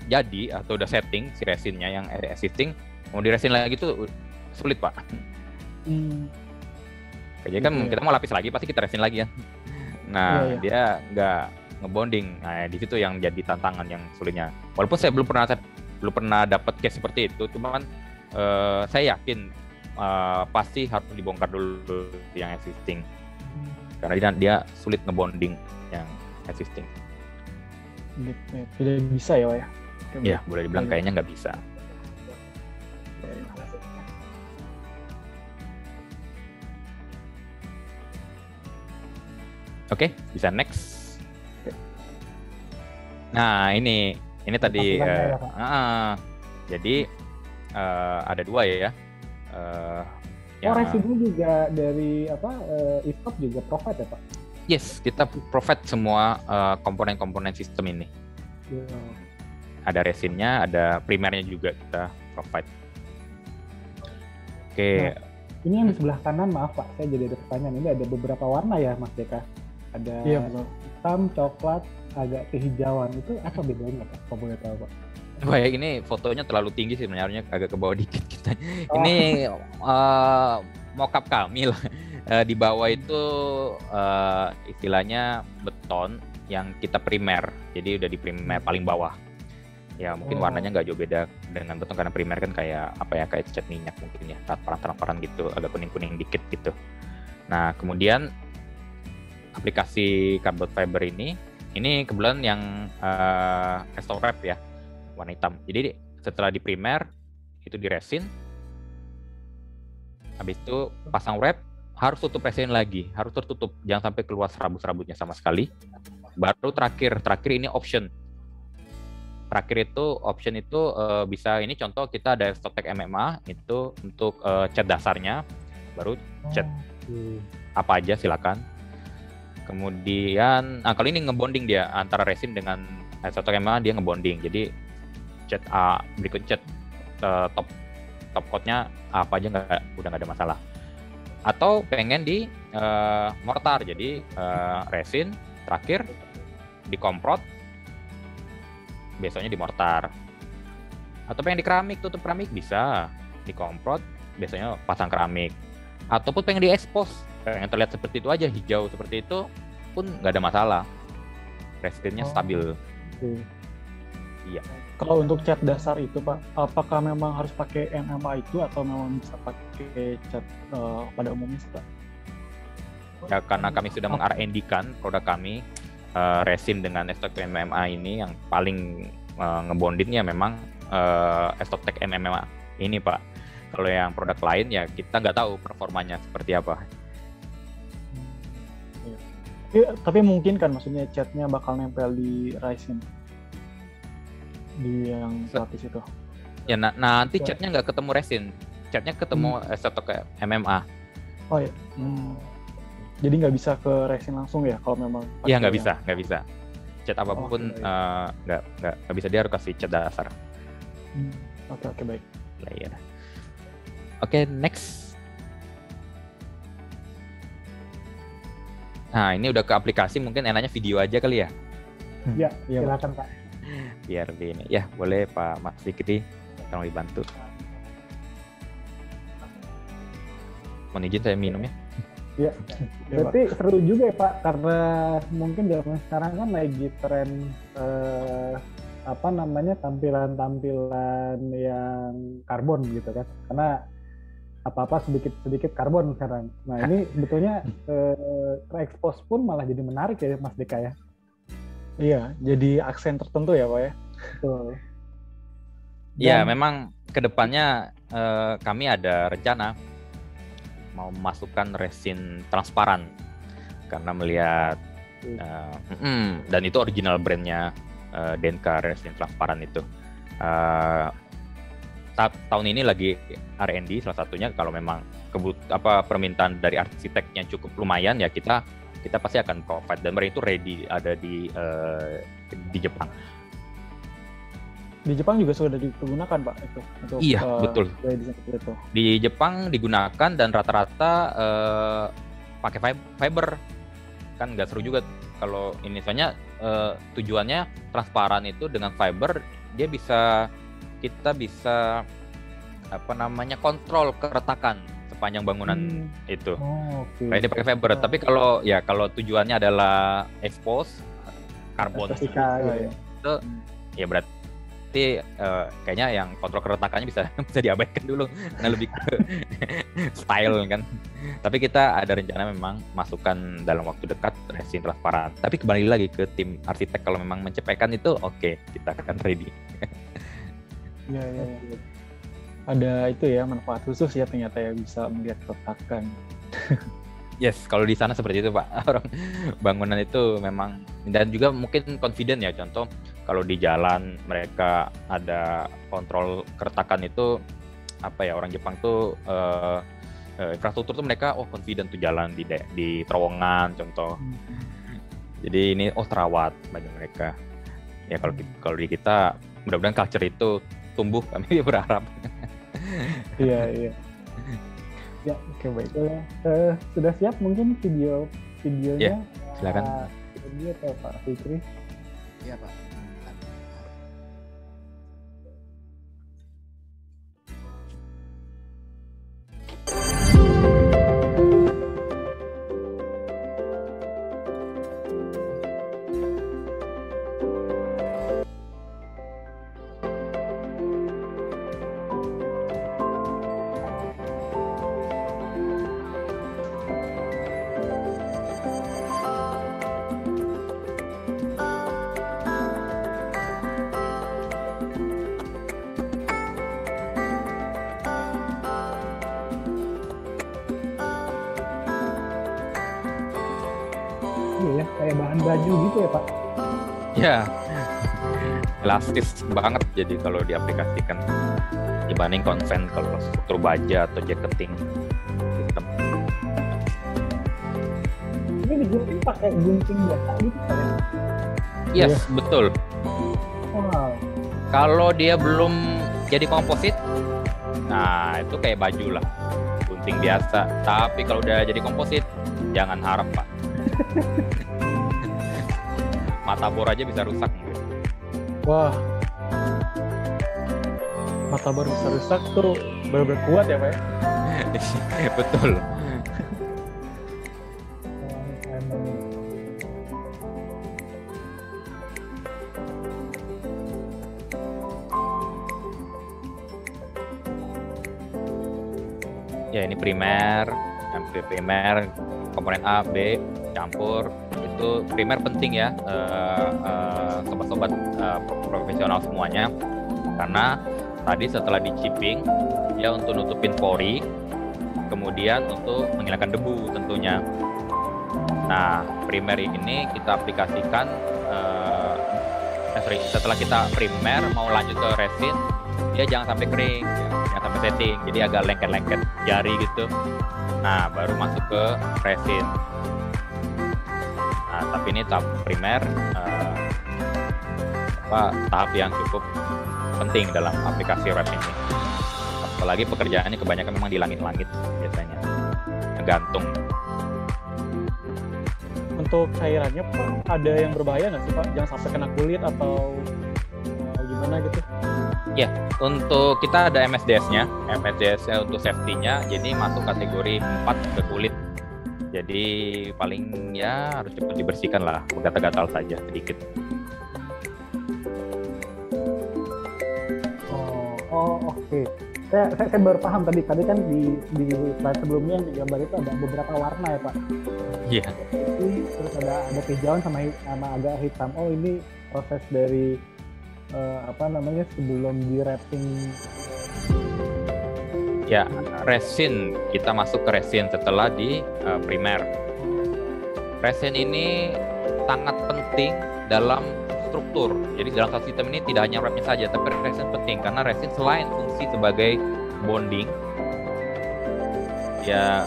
jadi atau udah setting si resinnya yang existing, mau di resin lagi tuh sulit Pak. Jadi kan kita mau lapis lagi pasti kita resin lagi ya. Nah, dia nggak ngebonding. Nah, di situ yang jadi tantangan yang sulitnya. Walaupun saya belum pernah dapat case seperti itu, cuman saya yakin pasti harus dibongkar dulu yang existing. Karena dia sulit ngebonding yang existing. Tidak bisa ya, Pak ya? Ya, boleh dibilang kayaknya nggak bisa. Oke, bisa next. Nah, ini tadi jadi ada 2 ya. Resinnya juga dari ISOP juga provide ya Pak? Yes, kita provide semua komponen-komponen sistem ini. Ada resinnya, ada primernya juga kita provide. Oke. Nah, ini yang di sebelah kanan, maaf Pak, saya jadi ada pertanyaan. Ini ada beberapa warna ya Mas Deka? Ada hitam, coklat, agak kehijauan. Itu apa bedanya Pak? Kalau boleh tahu Pak? Wah ya, ini fotonya terlalu tinggi sih sebenarnya, agak ke bawah dikit kita. Ini mockup kami lah. Di bawah itu istilahnya beton yang kita primer. Jadi udah di primer paling bawah. Ya mungkin warnanya nggak jauh beda dengan beton karena primer kan kayak kayak cat minyak mungkin ya, transparan gitu, agak kuning-kuning dikit gitu. Nah kemudian aplikasi cardboard fiber ini kebetulan yang resto wrap ya, warna hitam. Jadi setelah di primer itu di resin, habis itu pasang wrap, harus tutup resin lagi, harus tertutup, jangan sampai keluar serabut-serabutnya sama sekali. Baru terakhir ini option. Terakhir itu option itu bisa ini contoh kita ada Stotec MMA itu untuk cat dasarnya, baru cat apa aja silakan. Kemudian kalau ini ngebonding dia antara resin dengan Stotec MMA, dia ngebonding. Jadi cat A berikut cat top top coatnya apa aja udah nggak ada masalah. Atau pengen di mortar, jadi resin terakhir dikomprot, besoknya di mortar. Atau pengen di keramik, tutup keramik bisa dikomprot, besoknya pasang keramik. Ataupun pengen diekspos, pengen terlihat seperti itu aja, hijau seperti itu pun nggak ada masalah, resinnya stabil. Iya. Kalau untuk cat dasar itu Pak, apakah memang harus pakai MMA itu atau memang bisa pakai cat pada umumnya sih Pak? Ya karena kami sudah meng-R&D-kan produk kami, resin dengan Estotec MMA ini yang paling ngebondingnya memang Estotec MMA ini Pak. Kalau yang produk lain ya kita nggak tahu performanya seperti apa. Ya, tapi mungkin kan maksudnya catnya bakal nempel di resin di yang gratis itu. Ya nanti catnya nggak ketemu resin, catnya ketemu Estotec MMA. Oh ya. Jadi nggak bisa ke resin langsung ya kalau memang? Iya nggak bisa. Cat apapun nggak bisa, dia harus kasih cat dasar. Oke, baik. Layer. Oke, next. Nah ini udah ke aplikasi, mungkin enaknya video aja kali ya. Ya, silakan Pak. Biar ini ya, boleh Pak Mas Fikri tolong dibantu. Mohon izin saya minum ya. Ya, berarti seru juga ya Pak, karena mungkin zaman sekarang kan lagi tren tampilan-tampilan yang karbon gitu kan, karena apa-apa sedikit karbon sekarang. Nah ini sebetulnya terekspos pun malah jadi menarik ya Mas Deka ya. Iya, jadi aksen tertentu ya Pak ya. Betul. Ya memang kedepannya kami ada rencana mau memasukkan resin transparan karena melihat dan itu original brandnya Denka, resin transparan itu. Tahun ini lagi R&D salah satunya, kalau memang permintaan dari arsiteknya cukup lumayan ya kita pasti akan provide, dan mereka itu ready ada di Jepang. Di Jepang juga sudah digunakan Pak itu untuk betul. Itu. Di Jepang digunakan dan rata-rata pakai fiber, kan nggak seru juga kalau ini, soalnya tujuannya transparan itu dengan fiber kita bisa kontrol keretakan sepanjang bangunan itu. Dia pakai fiber. Tapi kalau tujuannya adalah expose karbon itu ya berarti kayaknya yang kontrol keretakannya bisa diabaikan dulu karena lebih ke style kan. Tapi kita ada rencana memang masukkan dalam waktu dekat resin transparan. Tapi kembali lagi ke tim arsitek, kalau memang mencepatkan itu oke, kita akan ready. Iya. Ada itu ya, manfaat khusus ya ternyata ya, bisa melihat keretakan. Yes, kalau di sana seperti itu Pak. Orang bangunan itu memang, dan juga mungkin confident ya. Contoh kalau di jalan mereka ada kontrol keretakan itu orang Jepang tuh infrastruktur tuh mereka confident tuh jalan di terowongan contoh. Jadi ini terawat bagi mereka. Ya kalau di kita mudah-mudahan culture itu tumbuh, kami berharap. Iya. Ya, oke baik. Sudah siap mungkin videonya? Ya, silakan. Ini atau Pak Fikri? Iya Pak. Iya, kayak bahan baju gitu ya Pak? Ya, elastis banget jadi kalau diaplikasikan dibanding konven kalau struktur baja atau jacketing sistem. Ini digunting pakai gunting biasa gitu Pak ya? Yes, betul. Wow. Kalau dia belum jadi komposit, Nah, itu kayak baju lah, gunting biasa. Tapi kalau udah jadi komposit, jangan harap, Pak. Mata bor aja bisa rusak mungkin. Wah, mata bor bisa rusak tuh bener-bener kuat ya Pak ya? Betul. Ya ini primer, komponen A, B, campur. Itu primer penting ya, sobat-sobat profesional semuanya. Karena tadi setelah di chipping, ya untuk nutupin pori, kemudian untuk menghilangkan debu tentunya. Nah, primer ini kita aplikasikan, setelah kita primer mau lanjut ke resin, dia jangan sampai kering, jangan sampai setting, jadi agak lengket-lengket jari gitu. Nah, baru masuk ke resin. Nah, tapi ini tahap primer, tahap yang cukup penting dalam aplikasi wrap ini. Apalagi pekerjaannya kebanyakan memang di langit-langit biasanya, gantung. Untuk cairannya Pak, ada yang berbahaya nggak sih Pak? Jangan sampai kena kulit atau gimana gitu? Ya, untuk kita ada MSDS-nya. MSDS-nya untuk safety-nya, jadi masuk kategori 4 ke kulit. Jadi paling ya harus cepat dibersihkan lah, gatal-gatal saja sedikit. Oke. Saya baru paham tadi kan di slide sebelumnya yang digambar itu ada beberapa warna ya Pak. Iya. Terus ada kehijauan sama agak hitam. Oh ini proses dari sebelum di wrapping. Ya, resin, kita masuk ke resin setelah di primer. Resin ini sangat penting dalam struktur. Jadi dalam satu sistem ini tidak hanya wrapnya saja, tapi resin penting karena resin selain fungsi sebagai bonding, ya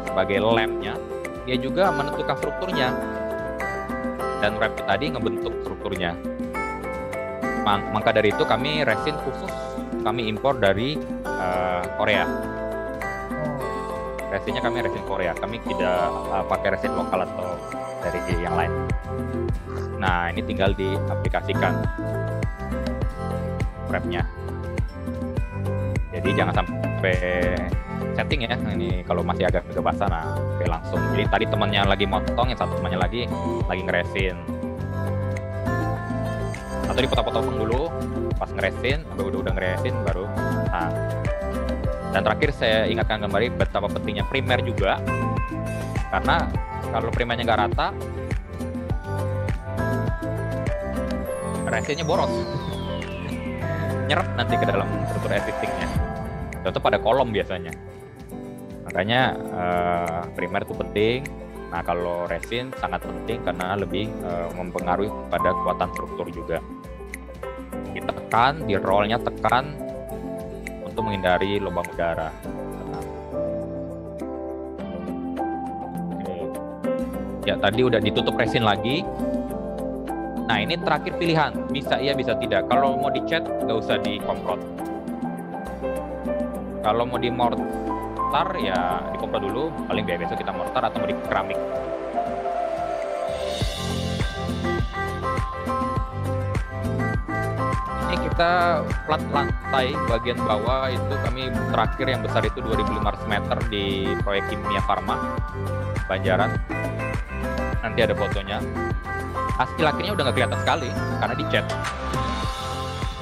sebagai lemnya, dia juga menentukan strukturnya. Dan wrap tadi ngebentuk strukturnya. Maka dari itu kami resin khusus kami impor dari Korea. Resinnya kami resin Korea. Kami tidak pakai resin lokal atau dari yang lain. Nah, ini tinggal diaplikasikan wrapnya. Jadi jangan sampai setting ya. Ini kalau masih agak basah, nah oke langsung. Jadi tadi temannya lagi motong, yang satu temannya lagi ngeresin. Atau dipotong-potong dulu, pas ngeresin, udah ngeresin baru. Nah, dan terakhir saya ingatkan kembali betapa pentingnya primer juga, karena kalau primernya nggak rata, resinnya boros, nyerap nanti ke dalam struktur existingnya. Contoh pada kolom biasanya. Makanya primer itu penting. Nah, kalau resin sangat penting karena lebih mempengaruhi pada kekuatan struktur juga. Ditekan, di rollnya tekan untuk menghindari lubang udara. Oke. Ya, tadi udah ditutup resin lagi. Nah, ini terakhir pilihan, bisa iya bisa tidak. Kalau mau dicat nggak usah dikomprot. Kalau mau di mortar ya dikomprot dulu, paling besok kita mortar atau mau di keramik. Ini kita plat lantai bagian bawah itu kami terakhir yang besar itu 2.500 meter di proyek Kimia Farma Banjaran. Nanti ada fotonya. Hasil akhirnya udah nggak kelihatan sekali karena dicat.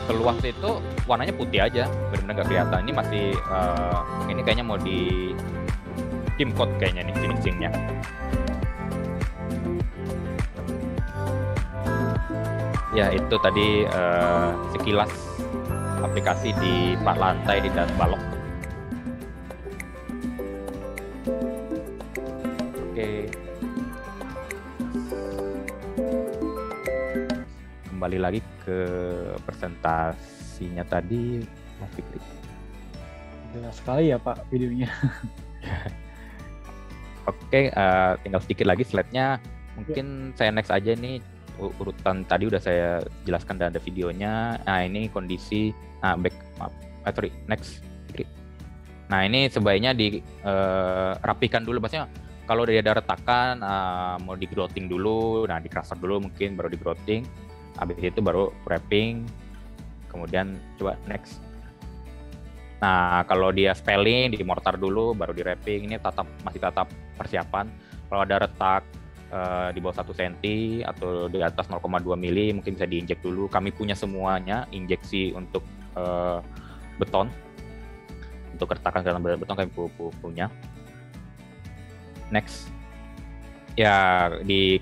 Keluas itu warnanya putih aja, benar-benar nggak kelihatan. Ini masih ini kayaknya mau di kim coat kayaknya nih finishingnya. Ya itu tadi sekilas aplikasi di plat lantai dan balok. Oke. Kembali lagi ke presentasinya tadi, Mas Fikri. Jelas sekali ya Pak videonya. Oke, tinggal sedikit lagi slide-nya. Mungkin saya next aja nih, urutan tadi udah saya jelaskan dan ada videonya. Nah ini kondisi, next Fikri. Nah, ini sebaiknya dirapikan dulu, maksudnya kalau dia ada retakan, mau di grouting dulu, nah di crusher dulu mungkin, baru di grouting, habis itu baru wrapping, kemudian coba next. Nah, kalau dia spelling, di mortar dulu, baru di wrapping, ini masih tatap persiapan. Kalau ada retak di bawah 1 cm atau di atas 0,2 mili, mungkin bisa diinjek dulu. Kami punya semuanya, injeksi untuk beton. Untuk retakan dalam beton kami punya. Next. Ya, di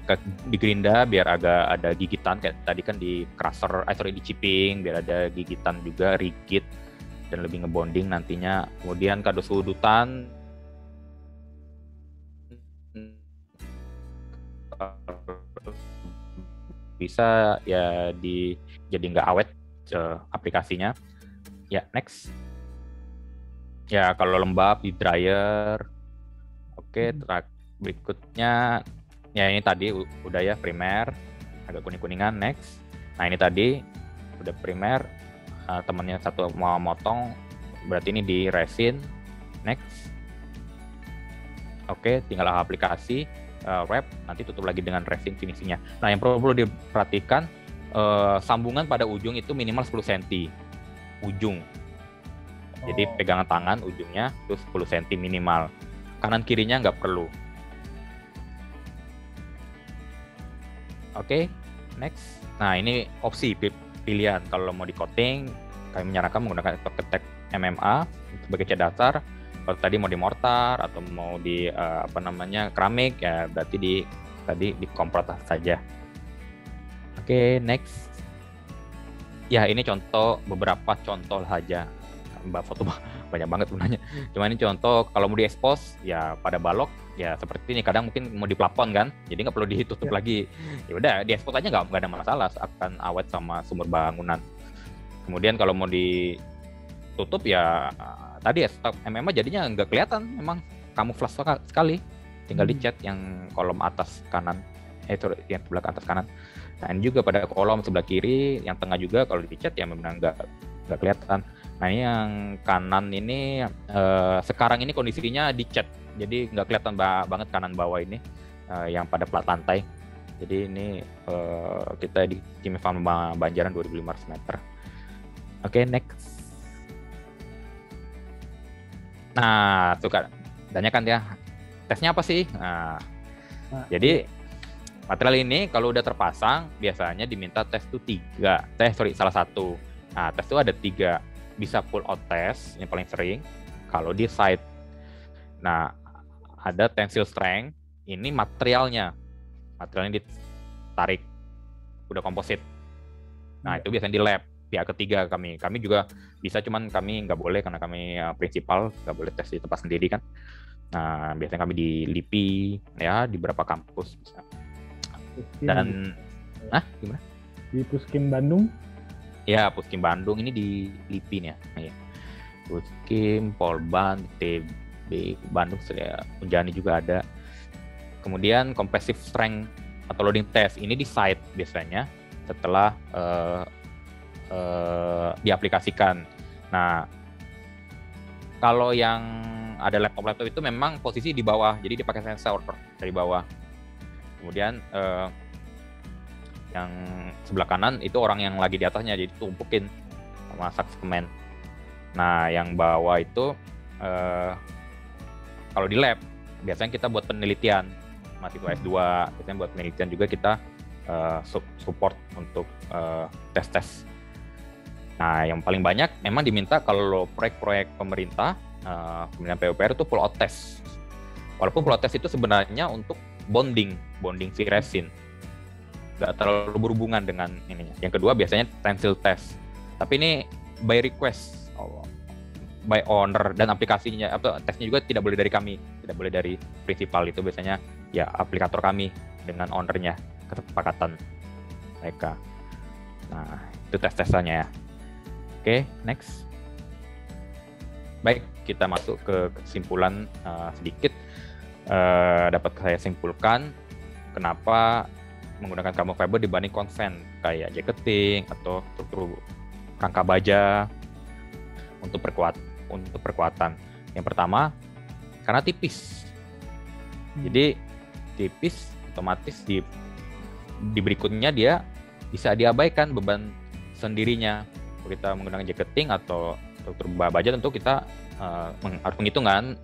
gerinda biar agak ada gigitan, kayak tadi kan di crusher, di chipping, biar ada gigitan juga, rigid, dan lebih ngebonding nantinya. Kemudian kado sudutan, bisa ya jadi nggak awet aplikasinya. Ya, next. Ya, kalau lembab di dryer. Oke, berikutnya ya ini tadi udah ya primer, agak kuning-kuningan. Next. Nah, ini tadi udah primer, temennya satu mau motong, berarti ini di resin. Next. Oke, tinggal aplikasi, wrap, nanti tutup lagi dengan resin finishingnya. Nah, yang perlu diperhatikan, sambungan pada ujung itu minimal 10 cm ujung. Jadi pegangan tangan ujungnya itu 10 cm minimal. Kanan kirinya nggak perlu. Oke, next. Nah, ini opsi pilihan. Kalau mau di coating, kami menyarankan menggunakan ketek MMA sebagai cat dasar. Kalau tadi mau di mortar atau mau di keramik, ya berarti di komprot saja. Oke, next. Ya, ini beberapa contoh saja. Mbak foto banyak banget sebenarnya. Cuma ini contoh, kalau mau di-expose ya pada balok ya seperti ini. Kadang mungkin mau di plafon kan, jadi nggak perlu ditutup lagi. Ya udah, di-expose aja nggak ada masalah, akan awet sama sumber bangunan. Kemudian kalau mau ditutup ya tadi ya stop MMA jadinya nggak kelihatan, memang kamuflas sekali. Tinggal dicat yang kolom atas kanan, itu yang sebelah atas kanan. Nah, ini juga pada kolom sebelah kiri, yang tengah juga kalau dicat ya memang nggak kelihatan. Nah, ini yang kanan ini sekarang ini kondisinya dicat, jadi nggak kelihatan banget kanan bawah ini yang pada plat lantai. Jadi ini kita di Kimia Farma Banjaran 2.500 meter. Oke, next. Nah, suka tanyakan ya, tesnya apa sih? Nah, jadi material ini kalau udah terpasang biasanya diminta tes tuh salah satu. Nah, tes itu ada 3. Bisa pull out test, yang paling sering kalau di site. Nah, ada tensile strength, ini materialnya ditarik, udah komposit. Nah, itu biasanya di lab pihak ketiga kami juga bisa, cuman kami nggak boleh karena kami prinsipal nggak boleh tes di tempat sendiri kan. Nah, biasanya kami di LIPI ya, di beberapa kampus bisa. Dan gimana? Di Puskim Bandung? Ya, Puskim Bandung, ini di LIPI nih ya. Puskim, Polban, TB Bandung, Unjani juga ada. Kemudian compressive strength atau loading test, ini di site biasanya setelah diaplikasikan. Nah, kalau yang ada laptop itu memang posisi di bawah, jadi dipakai sensor dari bawah. Kemudian yang sebelah kanan itu orang yang lagi di atasnya, jadi tumpukin sama saksemen. Nah, yang bawah itu kalau di lab biasanya kita buat penelitian, mahasiswa S2 biasanya buat penelitian juga kita support untuk tes-tes. Nah, yang paling banyak memang diminta kalau proyek-proyek pemerintah, kemudian PUPR itu pull out test. Walaupun pull out test itu sebenarnya untuk bonding si resin, nggak terlalu berhubungan dengan ininya. Yang kedua biasanya tensile test, tapi ini by request, by owner, dan aplikasinya atau tesnya juga tidak boleh dari kami, tidak boleh dari prinsipal, itu biasanya ya aplikator kami dengan ownernya, kesepakatan mereka. Nah, itu tes-tesannya ya. Oke, next. Baik, kita masuk ke kesimpulan sedikit. Dapat saya simpulkan kenapa menggunakan carbon fiber dibanding konven kayak jacketing atau struktur rangka baja untuk perkuatan. Yang pertama, karena tipis. Jadi tipis, otomatis di berikutnya dia bisa diabaikan beban sendirinya. Kalau kita menggunakan jacketing atau struktur baja, tentu kita harus menghitungan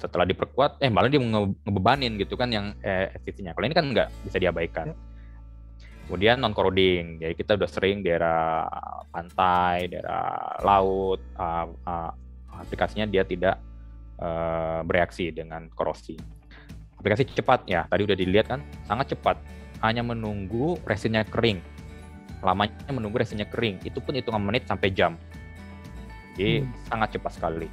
setelah diperkuat, malah dia ngebebanin gitu kan yang FCC-nya. Kalau ini kan nggak, bisa diabaikan. Kemudian non-corroding, jadi kita udah sering daerah pantai, daerah laut, aplikasinya dia tidak bereaksi dengan korosi. Aplikasi cepat ya, tadi udah dilihat kan, sangat cepat, hanya menunggu resinnya kering. Lamanya menunggu resinnya kering, itu pun hitungan menit sampai jam. Jadi sangat cepat sekali.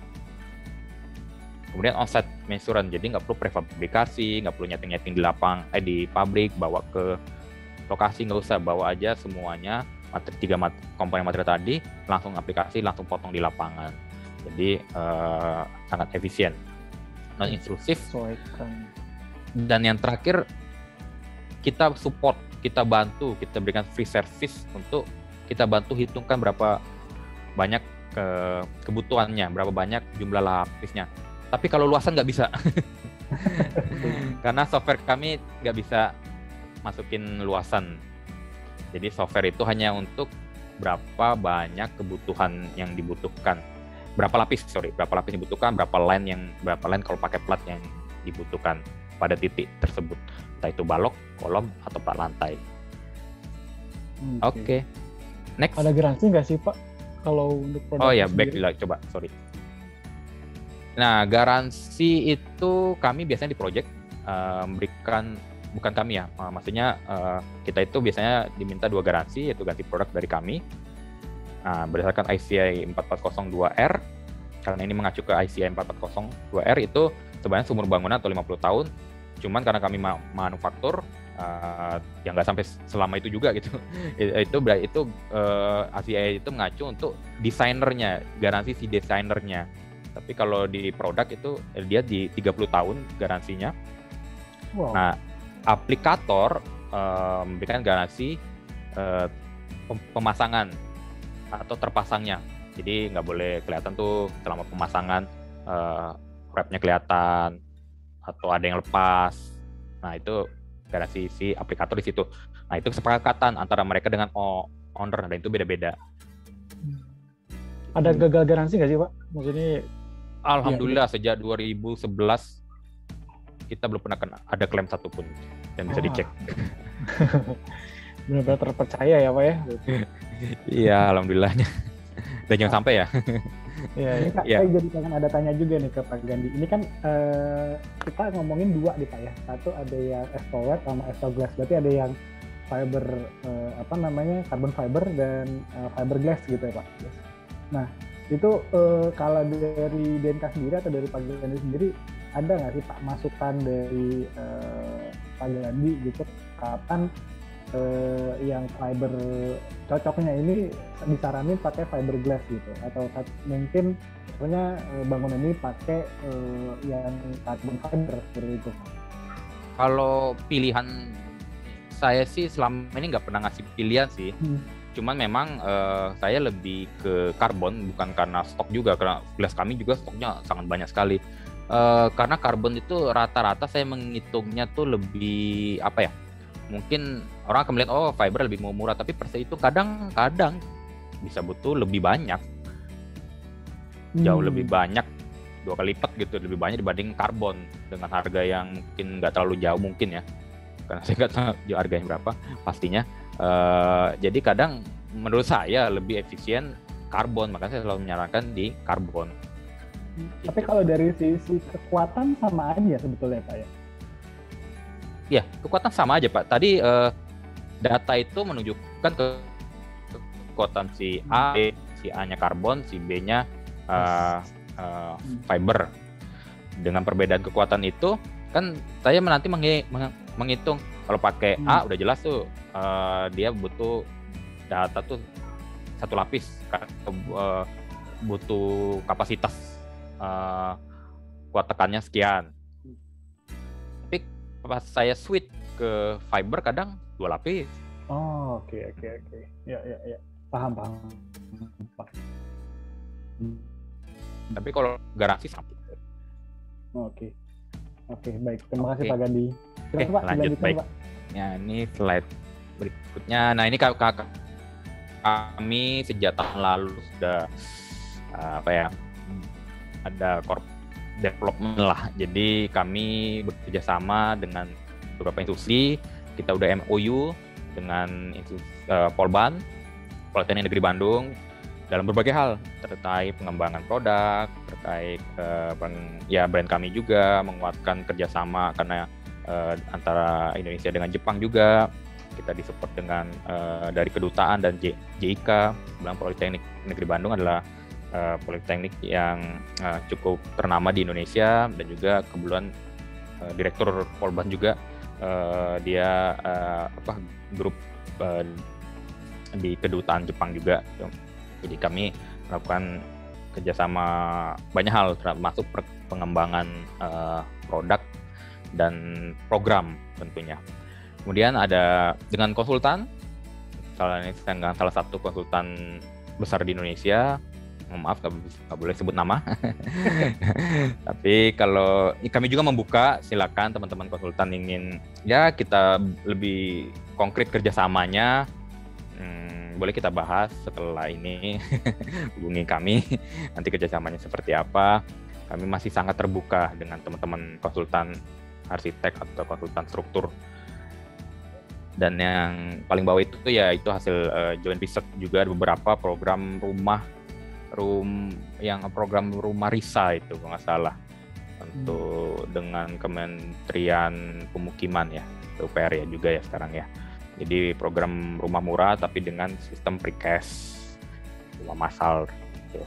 Kemudian on-site measurement, jadi nggak perlu prefabrikasi, nggak perlu nyeting-nyeting di pabrik, bawa ke lokasi, nggak usah, bawa aja semuanya, komponen material tadi, langsung aplikasi, langsung potong di lapangan. Jadi sangat efisien, non-intrusif. Dan yang terakhir, kita support, kita bantu, kita berikan free service untuk kita bantu hitungkan berapa banyak kebutuhannya, berapa banyak jumlah lapisnya. Tapi kalau luasan nggak bisa, karena software kami nggak bisa masukin luasan. Jadi software itu hanya untuk berapa banyak kebutuhan yang dibutuhkan, berapa lapis dibutuhkan, berapa line kalau pakai plat yang dibutuhkan pada titik tersebut, entah itu balok, kolom, atau plat lantai. Oke. Next. Ada garansi nggak sih Pak kalau untuk produk? Oh ya, back dulu, coba, sorry. Nah, garansi itu kami biasanya di project memberikan, bukan kami ya, maksudnya kita itu biasanya diminta 2 garansi, yaitu garansi produk dari kami. Nah, berdasarkan ICI 440-2R, karena ini mengacu ke ICI 440-2R, itu sebenarnya sumur bangunan atau 50 tahun, cuman karena kami manufaktur, yang nggak sampai selama itu juga gitu. Itu ICI itu mengacu untuk desainernya, garansi si desainernya. Tapi kalau di produk itu dia di 30 tahun garansinya. Wow. Nah, aplikator memberikan garansi pemasangan atau terpasangnya. Jadi nggak boleh kelihatan tuh selama pemasangan wrapnya kelihatan atau ada yang lepas. Nah, itu garansi si aplikator di situ. Nah, itu kesepakatan antara mereka dengan owner, dan itu beda-beda. Ada gagal garansi nggak sih Pak? Maksudnya Alhamdulillah sejak 2011 kita belum pernah ada klaim satupun dan bisa dicek. Benar-benar terpercaya ya Pak ya? Iya, alhamdulillahnya. Dan jangan sampai ya. Saya jadi pengen ada tanya juga nih ke Pak Gandhi. Ini kan kita ngomongin 2 nih Pak ya. Satu ada yang Estowet sama Estoglass. Berarti ada yang fiber carbon fiber dan fiberglass gitu ya Pak. Nah, itu kalau dari DNK sendiri atau dari Pak Gandhi sendiri, ada nggak sih Pak masukan dari Pak Gandhi gitu, kapan yang fiber cocoknya ini disaranin pakai fiberglass gitu, atau mungkin sebenarnya bangunan ini pakai yang carbon fiber seperti itu? Kalau pilihan saya sih selama ini nggak pernah ngasih pilihan sih. Cuman memang saya lebih ke karbon, bukan karena stok juga, karena gelas kami juga stoknya sangat banyak sekali. Karena karbon itu rata-rata saya menghitungnya tuh lebih mungkin orang akan melihat fiber lebih murah, tapi per se itu kadang bisa butuh lebih banyak, jauh lebih banyak, 2 kali lipat gitu, lebih banyak dibanding karbon dengan harga yang mungkin nggak terlalu jauh mungkin ya, karena saya nggak tahu harganya berapa pastinya. Jadi kadang menurut saya lebih efisien karbon, makanya saya selalu menyarankan di karbon. Tapi kalau dari sisi kekuatan sama aja sebetulnya Pak ya? Ya, kekuatan sama aja Pak. Tadi data itu menunjukkan kekuatan si A, si A-nya karbon, si B-nya fiber. Dengan perbedaan kekuatan itu, kan saya nanti menghitung. Kalau pakai A udah jelas tuh dia butuh data tuh 1 lapis, butuh kapasitas kuat tekannya sekian. Tapi pas saya switch ke fiber kadang 2 lapis. Oh, oke. Ya. Paham. Tapi kalau garansi sama. Oke. Oke, baik. Terima kasih Oke. Pak Gandhi. Silakan, Pak, lanjut, dilanjutkan, baik. Pak. Ya, ini slide berikutnya. Nah, ini kami sejak tahun lalu sudah ada development lah. Jadi kami bekerja sama dengan beberapa institusi. Kita udah MOU dengan Polban, Politeknik Negeri Bandung, dalam berbagai hal terkait pengembangan produk, terkait brand kami juga, menguatkan kerjasama karena antara Indonesia dengan Jepang juga. Kita disupport dengan dari kedutaan dan JIK. Bilang Politeknik Negeri Bandung adalah politeknik yang cukup ternama di Indonesia, dan juga kebetulan Direktur Polban juga dia grup di kedutaan Jepang juga. Jadi kami melakukan kerjasama banyak hal, termasuk pengembangan produk dan program tentunya. Kemudian ada dengan konsultan, salah satu konsultan besar di Indonesia. Maaf, nggak boleh sebut nama. Tapi kalau kami juga membuka, silakan teman-teman konsultan ingin ya kita lebih konkret kerjasamanya, boleh kita bahas setelah ini. Hubungi kami, nanti kerjasamanya seperti apa. Kami masih sangat terbuka dengan teman-teman konsultan arsitek atau konsultan struktur. Dan yang paling bawah itu ya itu hasil joint research juga, ada beberapa program rumah RISA itu kalau nggak salah, untuk dengan Kementerian Pemukiman ya, PUPR ya juga ya sekarang ya. Jadi program rumah murah tapi dengan sistem precast, rumah massal gitu.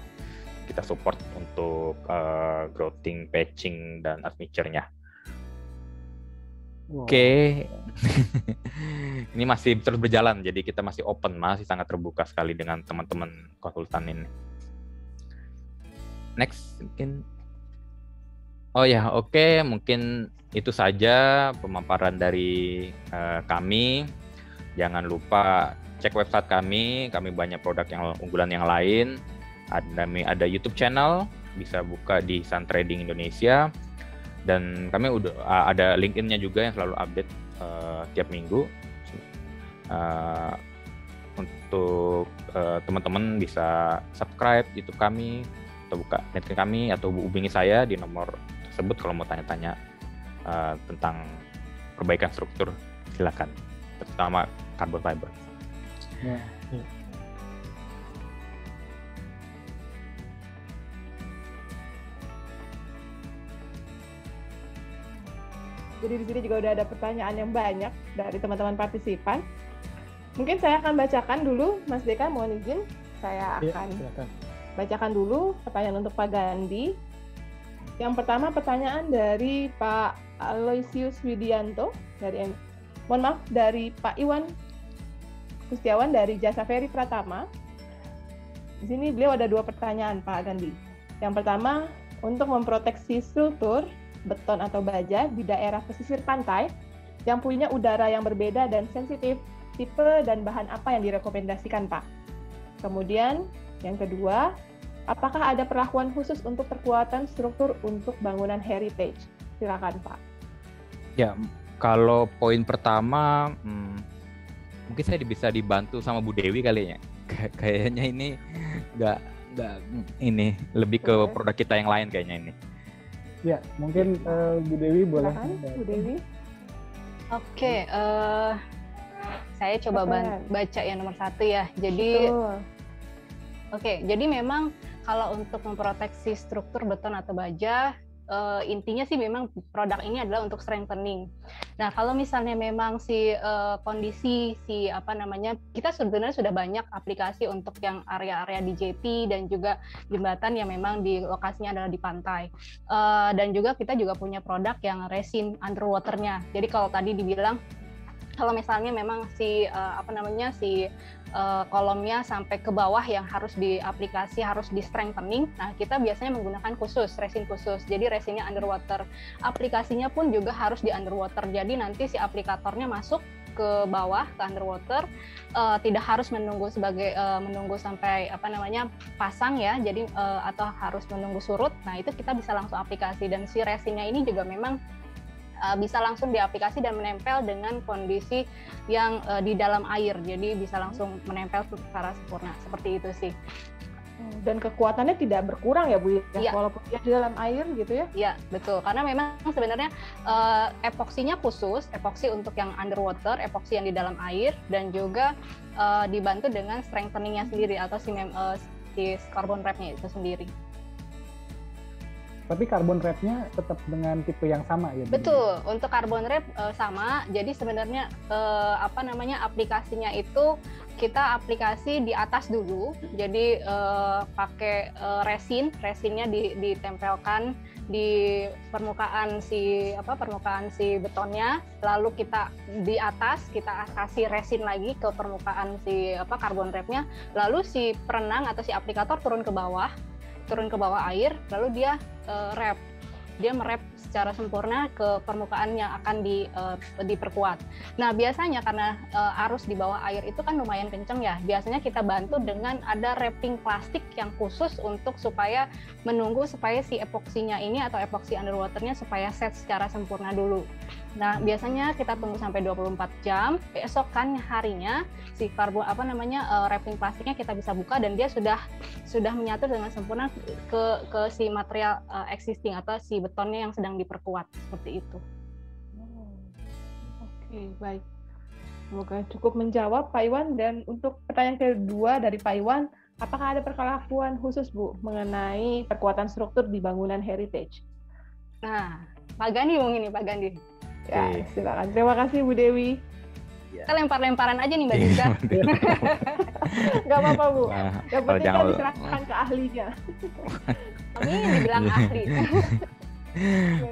Kita support untuk grouting, patching dan admixture-nya. Wow. Oke. Ini masih terus berjalan, jadi kita masih open, masih sangat terbuka sekali dengan teman-teman konsultan ini. Next mungkin. Oh ya, oke, mungkin itu saja pemaparan dari kami. Jangan lupa cek website kami banyak produk yang unggulan yang lain. Ada YouTube channel, bisa buka di Sun Trading Indonesia. Dan kami udah ada LinkedIn-nya juga yang selalu update tiap minggu. Untuk teman-teman bisa subscribe YouTube kami, atau buka LinkedIn kami, atau hubungi saya di nomor tersebut kalau mau tanya-tanya tentang perbaikan struktur, silakan, terutama carbon fiber. Ya. Jadi di sini juga udah ada pertanyaan yang banyak dari teman-teman partisipan. Mungkin saya akan bacakan dulu, Mas Deka, mohon izin. Saya akan bacakan dulu pertanyaan untuk Pak Gandhi. Yang pertama pertanyaan dari Pak Aloysius Widianto dari Pak Iwan Kustiawan dari Jasa Ferry Pratama. Di sini beliau ada dua pertanyaan, Pak Gandhi. Yang pertama, untuk memproteksi struktur beton atau baja di daerah pesisir pantai yang punya udara yang berbeda dan sensitif, tipe dan bahan apa yang direkomendasikan, Pak? Kemudian yang kedua, apakah ada perlakuan khusus untuk perkuatan struktur untuk bangunan heritage? Silakan, Pak. Ya, kalau poin pertama mungkin saya bisa dibantu sama Bu Dewi kali ya. Kayaknya ini nggak ini lebih ke produk kita yang lain kayaknya ini. Ya, mungkin Bu Dewi boleh. Silakan, Bu Dewi. Oke, saya coba baca yang nomor 1 ya. Jadi, jadi memang kalau untuk memproteksi struktur beton atau baja, intinya sih memang produk ini adalah untuk strengthening. Nah, kalau misalnya memang kondisi kita sebenarnya sudah banyak aplikasi untuk yang area-area di JP dan juga jembatan yang memang di lokasinya adalah di pantai. Dan juga kita juga punya produk yang resin underwater-nya. Jadi kalau tadi dibilang kalau misalnya memang kolomnya sampai ke bawah yang harus diaplikasi, harus di strengthening. Nah, kita biasanya menggunakan resin khusus. Jadi resinnya underwater. Aplikasinya pun juga harus di underwater. Jadi nanti si aplikatornya masuk ke bawah, ke underwater, tidak harus menunggu sampai pasang ya, jadi atau harus menunggu surut. Nah, itu kita bisa langsung aplikasi, dan si resinnya ini juga memang bisa langsung diaplikasi dan menempel dengan kondisi yang di dalam air, jadi bisa langsung menempel secara sempurna, seperti itu sih. Dan kekuatannya tidak berkurang ya Bu ya, walaupun dia di dalam air gitu ya? Iya, betul. Karena memang sebenarnya epoksinya khusus, epoksi untuk yang underwater, epoksi yang di dalam air, dan juga dibantu dengan strengthening-nya sendiri atau si carbon wrap-nya itu sendiri. Tapi carbon wrap-nya tetap dengan tipe yang sama ya? Betul, untuk carbon wrap sama. Jadi sebenarnya aplikasinya itu kita aplikasi di atas dulu. Jadi pakai resinnya ditempelkan di permukaan si betonnya. Lalu kita di atas kita kasih resin lagi ke permukaan si carbon wrap-nya. Lalu si perenang atau si aplikator turun ke bawah air, lalu dia merep secara sempurna ke permukaan yang akan diperkuat. Nah, biasanya karena arus di bawah air itu kan lumayan kenceng ya, biasanya kita bantu dengan ada wrapping plastik yang khusus untuk menunggu supaya si epoksinya ini atau epoksi underwaternya supaya set secara sempurna dulu. Nah, biasanya kita tunggu sampai 24 jam, keesokan harinya si wrapping plastiknya kita bisa buka dan dia sudah menyatu dengan sempurna ke si material existing atau si betonnya yang sedang diperkuat, seperti itu. Oke, baik. Semoga cukup menjawab Pak Iwan. Dan untuk pertanyaan kedua dari Pak Iwan, apakah ada perlakuan khusus Bu mengenai perkuatan struktur di bangunan heritage? Nah, Pak Gandhi mungkin nih, Pak Gandhi. Ya, silakan. Terima kasih Bu Dewi. Kita lempar-lemparan aja nih Mbak Dita. Nggak apa-apa Bu. Yang penting kan diserahkan ke ahlinya. Kami dibilang ahli.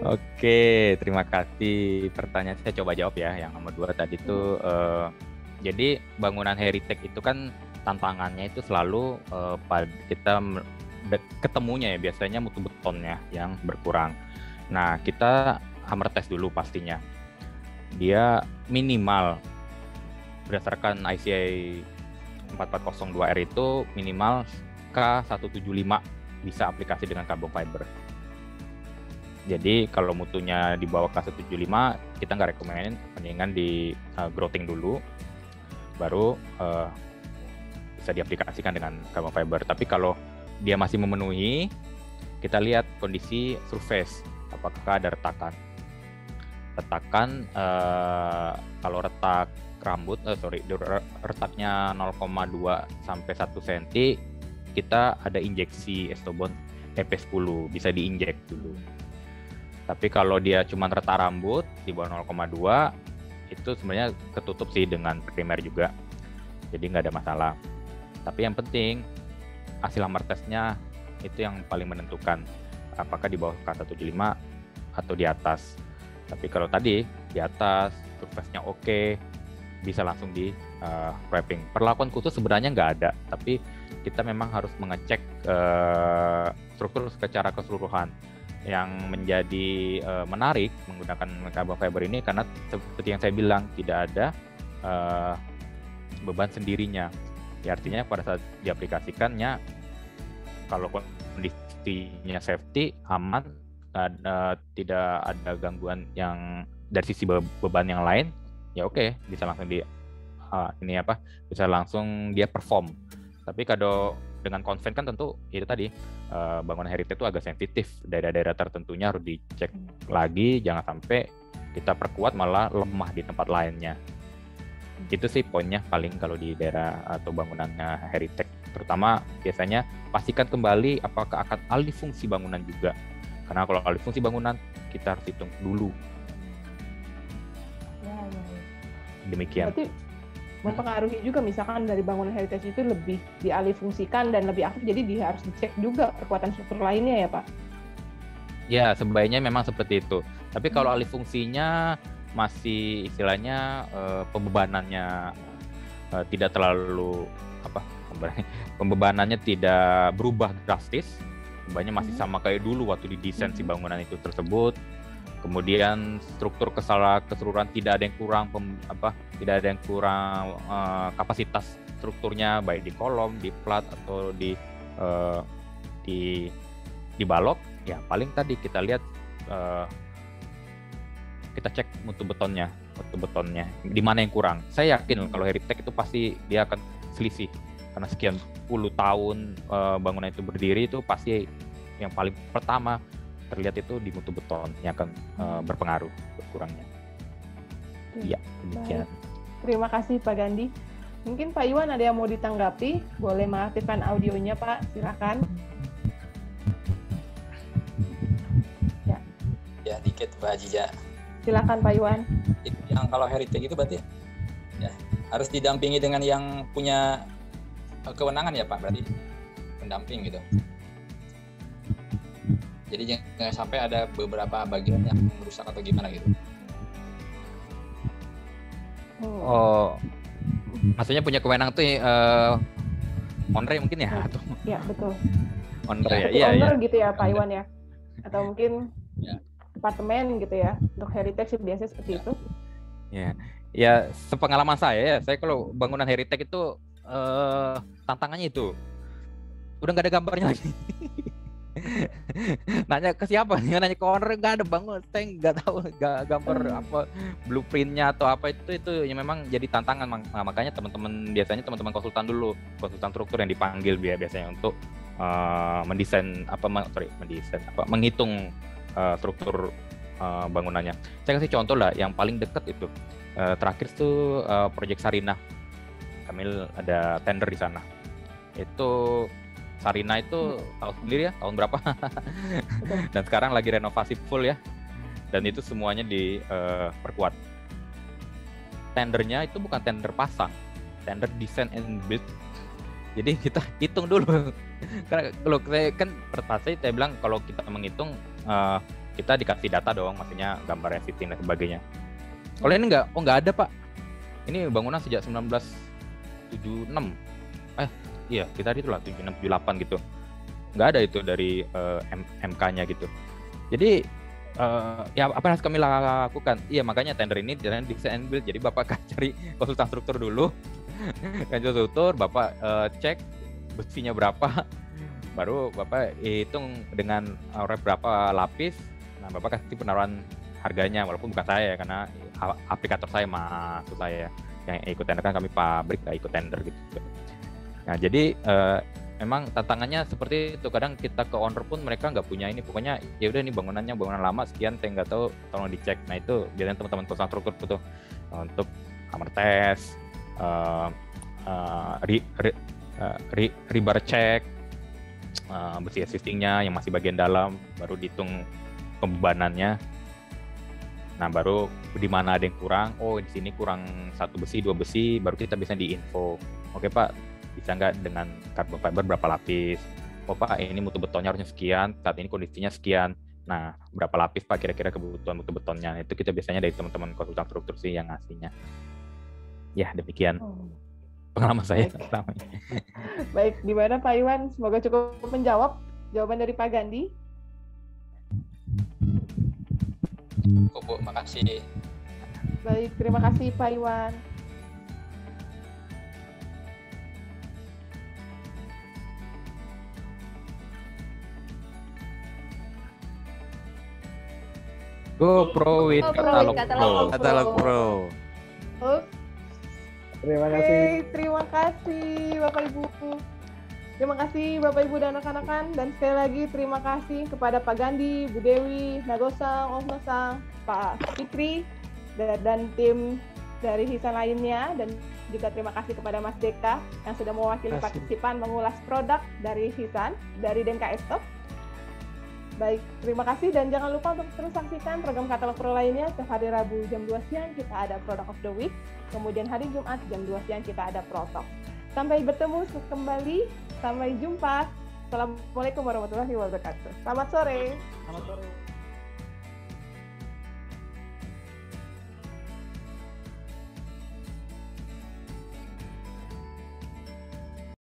Oke, terima kasih. Pertanyaan saya coba jawab ya. Yang nomor 2 tadi itu, jadi bangunan heritage itu kan tantangannya itu selalu kita ketemunya ya biasanya mutu betonnya yang berkurang. Nah, kita hammer test dulu pastinya. Dia minimal berdasarkan ICI 4402R itu minimal K175 bisa aplikasi dengan carbon fiber. Jadi kalau mutunya di bawah K175 kita nggak rekomendin, mendingan di grouting dulu, baru bisa diaplikasikan dengan carbon fiber. Tapi kalau dia masih memenuhi, kita lihat kondisi surface, apakah ada retakan. Kalau retak rambut, retaknya 0,2 sampai 1 cm, kita ada injeksi Estobond EP10, bisa diinjek dulu. Tapi kalau dia cuma retak rambut di bawah 0,2, itu sebenarnya ketutup sih dengan primer juga, jadi nggak ada masalah. Tapi yang penting hasil hammer testnya itu yang paling menentukan apakah di bawah K175 atau di atas. Tapi kalau tadi di atas, surface-nya oke, bisa langsung di wrapping. Perlakuan khusus sebenarnya nggak ada, tapi kita memang harus mengecek struktur secara keseluruhan. Yang menjadi menarik menggunakan carbon fiber ini karena seperti yang saya bilang, tidak ada beban sendirinya. Ya, artinya pada saat diaplikasikannya, kalau kondisinya safety, aman, tidak ada gangguan yang dari sisi beban yang lain, ya oke, bisa langsung bisa langsung dia perform. Tapi kalau dengan konven kan tentu itu tadi bangunan heritage itu agak sensitif, daerah-daerah tertentunya harus dicek lagi, jangan sampai kita perkuat malah lemah di tempat lainnya. Itu sih poinnya paling kalau di daerah atau bangunannya heritage. Terutama biasanya pastikan kembali apakah akan alih fungsi bangunan juga. Karena kalau alih fungsi bangunan, kita harus hitung dulu. Ya. Demikian. Berarti mempengaruhi juga misalkan dari bangunan heritage itu lebih dialih fungsikan dan lebih aktif, jadi dia harus dicek juga perkuatan struktur lainnya ya Pak? Ya, sebaiknya memang seperti itu. Tapi kalau alih fungsinya masih istilahnya pembebanannya tidak terlalu pembebanannya tidak berubah drastis, bebannya masih sama kayak dulu waktu didesain si bangunan itu tersebut, Kemudian struktur keseluruhan tidak ada yang kurang tidak ada yang kurang kapasitas strukturnya, baik di kolom, di plat atau di balok. Ya paling tadi kita lihat kita cek mutu betonnya di mana yang kurang. Saya yakin kalau Heritage itu pasti dia akan selisih karena sekian puluh tahun bangunan itu berdiri, itu pasti yang paling pertama terlihat itu di mutu beton yang akan berpengaruh berkurangnya. Iya, demikian. Terima kasih Pak Gandhi. Mungkin Pak Iwan ada yang mau ditanggapi, boleh mengaktifkan audionya Pak, silakan. Ya dikit Mbak Ajija. Silakan Pak Iwan. Yang kalau Heritage itu berarti ya harus didampingi dengan yang punya kewenangan ya Pak, berarti pendamping gitu. Jadi jangan sampai ada beberapa bagian yang merusak atau gimana gitu. Oh, maksudnya punya kewenangan tuh owner mungkin ya? Atau? Ya betul. Owner ya, iya. Owner ya. gitu ya Pak Iwan ya, atau mungkin ya. Departemen gitu ya. Untuk Heritage sih biasanya seperti itu. Ya sepengalaman saya kalau bangunan Heritage itu tantangannya itu udah nggak ada gambarnya lagi. Nanya ke siapa nih? Nanya ke owner, nggak ada bangun, saya nggak tahu gambar apa blueprintnya atau apa itu yang memang jadi tantangan. Makanya biasanya teman-teman konsultan struktur yang dipanggil biasanya untuk menghitung struktur bangunannya. Saya kasih contoh lah, yang paling dekat itu terakhir tuh proyek Sarinah. Kami ada tender di sana. Itu Sarinah itu tahu sendiri ya, tahun berapa? Dan sekarang lagi renovasi full ya. Dan itu semuanya diperkuat. Tendernya itu bukan tender pasang, tender design and build. Jadi kita hitung dulu. Karena kalau saya bilang kalau kita menghitung kita dikasih data dong, maksudnya gambar existing dan sebagainya. Kalau ini nggak ada Pak. Ini bangunan sejak 1976. Iya, kita itulah 76, 78 gitu. Nggak ada itu dari MK-nya gitu. Jadi ya apa yang harus kami lakukan? Iya, makanya tender ini design and build. Jadi Bapak kan cari konsultan struktur dulu. Konsultan struktur, Bapak cek besinya berapa, baru Bapak hitung dengan berapa lapis. Nah, Bapak kasih penaruhan harganya, walaupun bukan saya karena aplikator saya maksud saya yang ikut tender, kan kami pabrik nggak ikut tender gitu. Nah jadi memang tantangannya seperti itu. Kadang kita ke owner pun mereka nggak punya ini, pokoknya ya udah ini bangunannya bangunan lama sekian, saya nggak tahu, tolong dicek. Nah itu biasanya teman-teman konsultan struktur tuh untuk kamar tes, rebar check, besi existingnya yang masih bagian dalam, baru dihitung pembebanannya. Nah baru di mana ada yang kurang, oh di sini kurang 1 besi, 2 besi, baru kita bisa diinfo. Oke Pak, bisa nggak dengan carbon fiber berapa lapis? Oh Pak, ini mutu betonnya harusnya sekian, saat ini kondisinya sekian. Nah berapa lapis Pak kira-kira kebutuhan mutu betonnya? Itu kita biasanya dari teman-teman konsultan struktur sih yang ngasihnya. Ya demikian pengalaman saya selama ini. Baik, gimana Pak Iwan? Semoga cukup menjawab jawaban dari Pak Gandhi. Bu, makasih. Baik, terima kasih Pak Iwan. Go Pro with Katalog Pro. Katalog Pro. Terima kasih. Terima kasih Bapak Ibu. Terima kasih Bapak Ibu dan rekan-rekan, dan sekali lagi terima kasih kepada Pak Gandhi, Bu Dewi, Nagosang, Om Nosang, Pak Fikri, dan tim dari Hisan lainnya, dan juga terima kasih kepada Mas Deka yang sudah mewakili partisipan mengulas produk dari Hisan, dari DNKS Top. Baik, terima kasih, dan jangan lupa untuk terus saksikan program Katalog Pro lainnya. Setiap hari Rabu jam 2 siang kita ada Product of the Week, kemudian hari Jumat jam 2 siang kita ada Pro Talk. Sampai bertemu kembali, sampai jumpa. Assalamualaikum warahmatullahi wabarakatuh. Selamat sore. Selamat sore.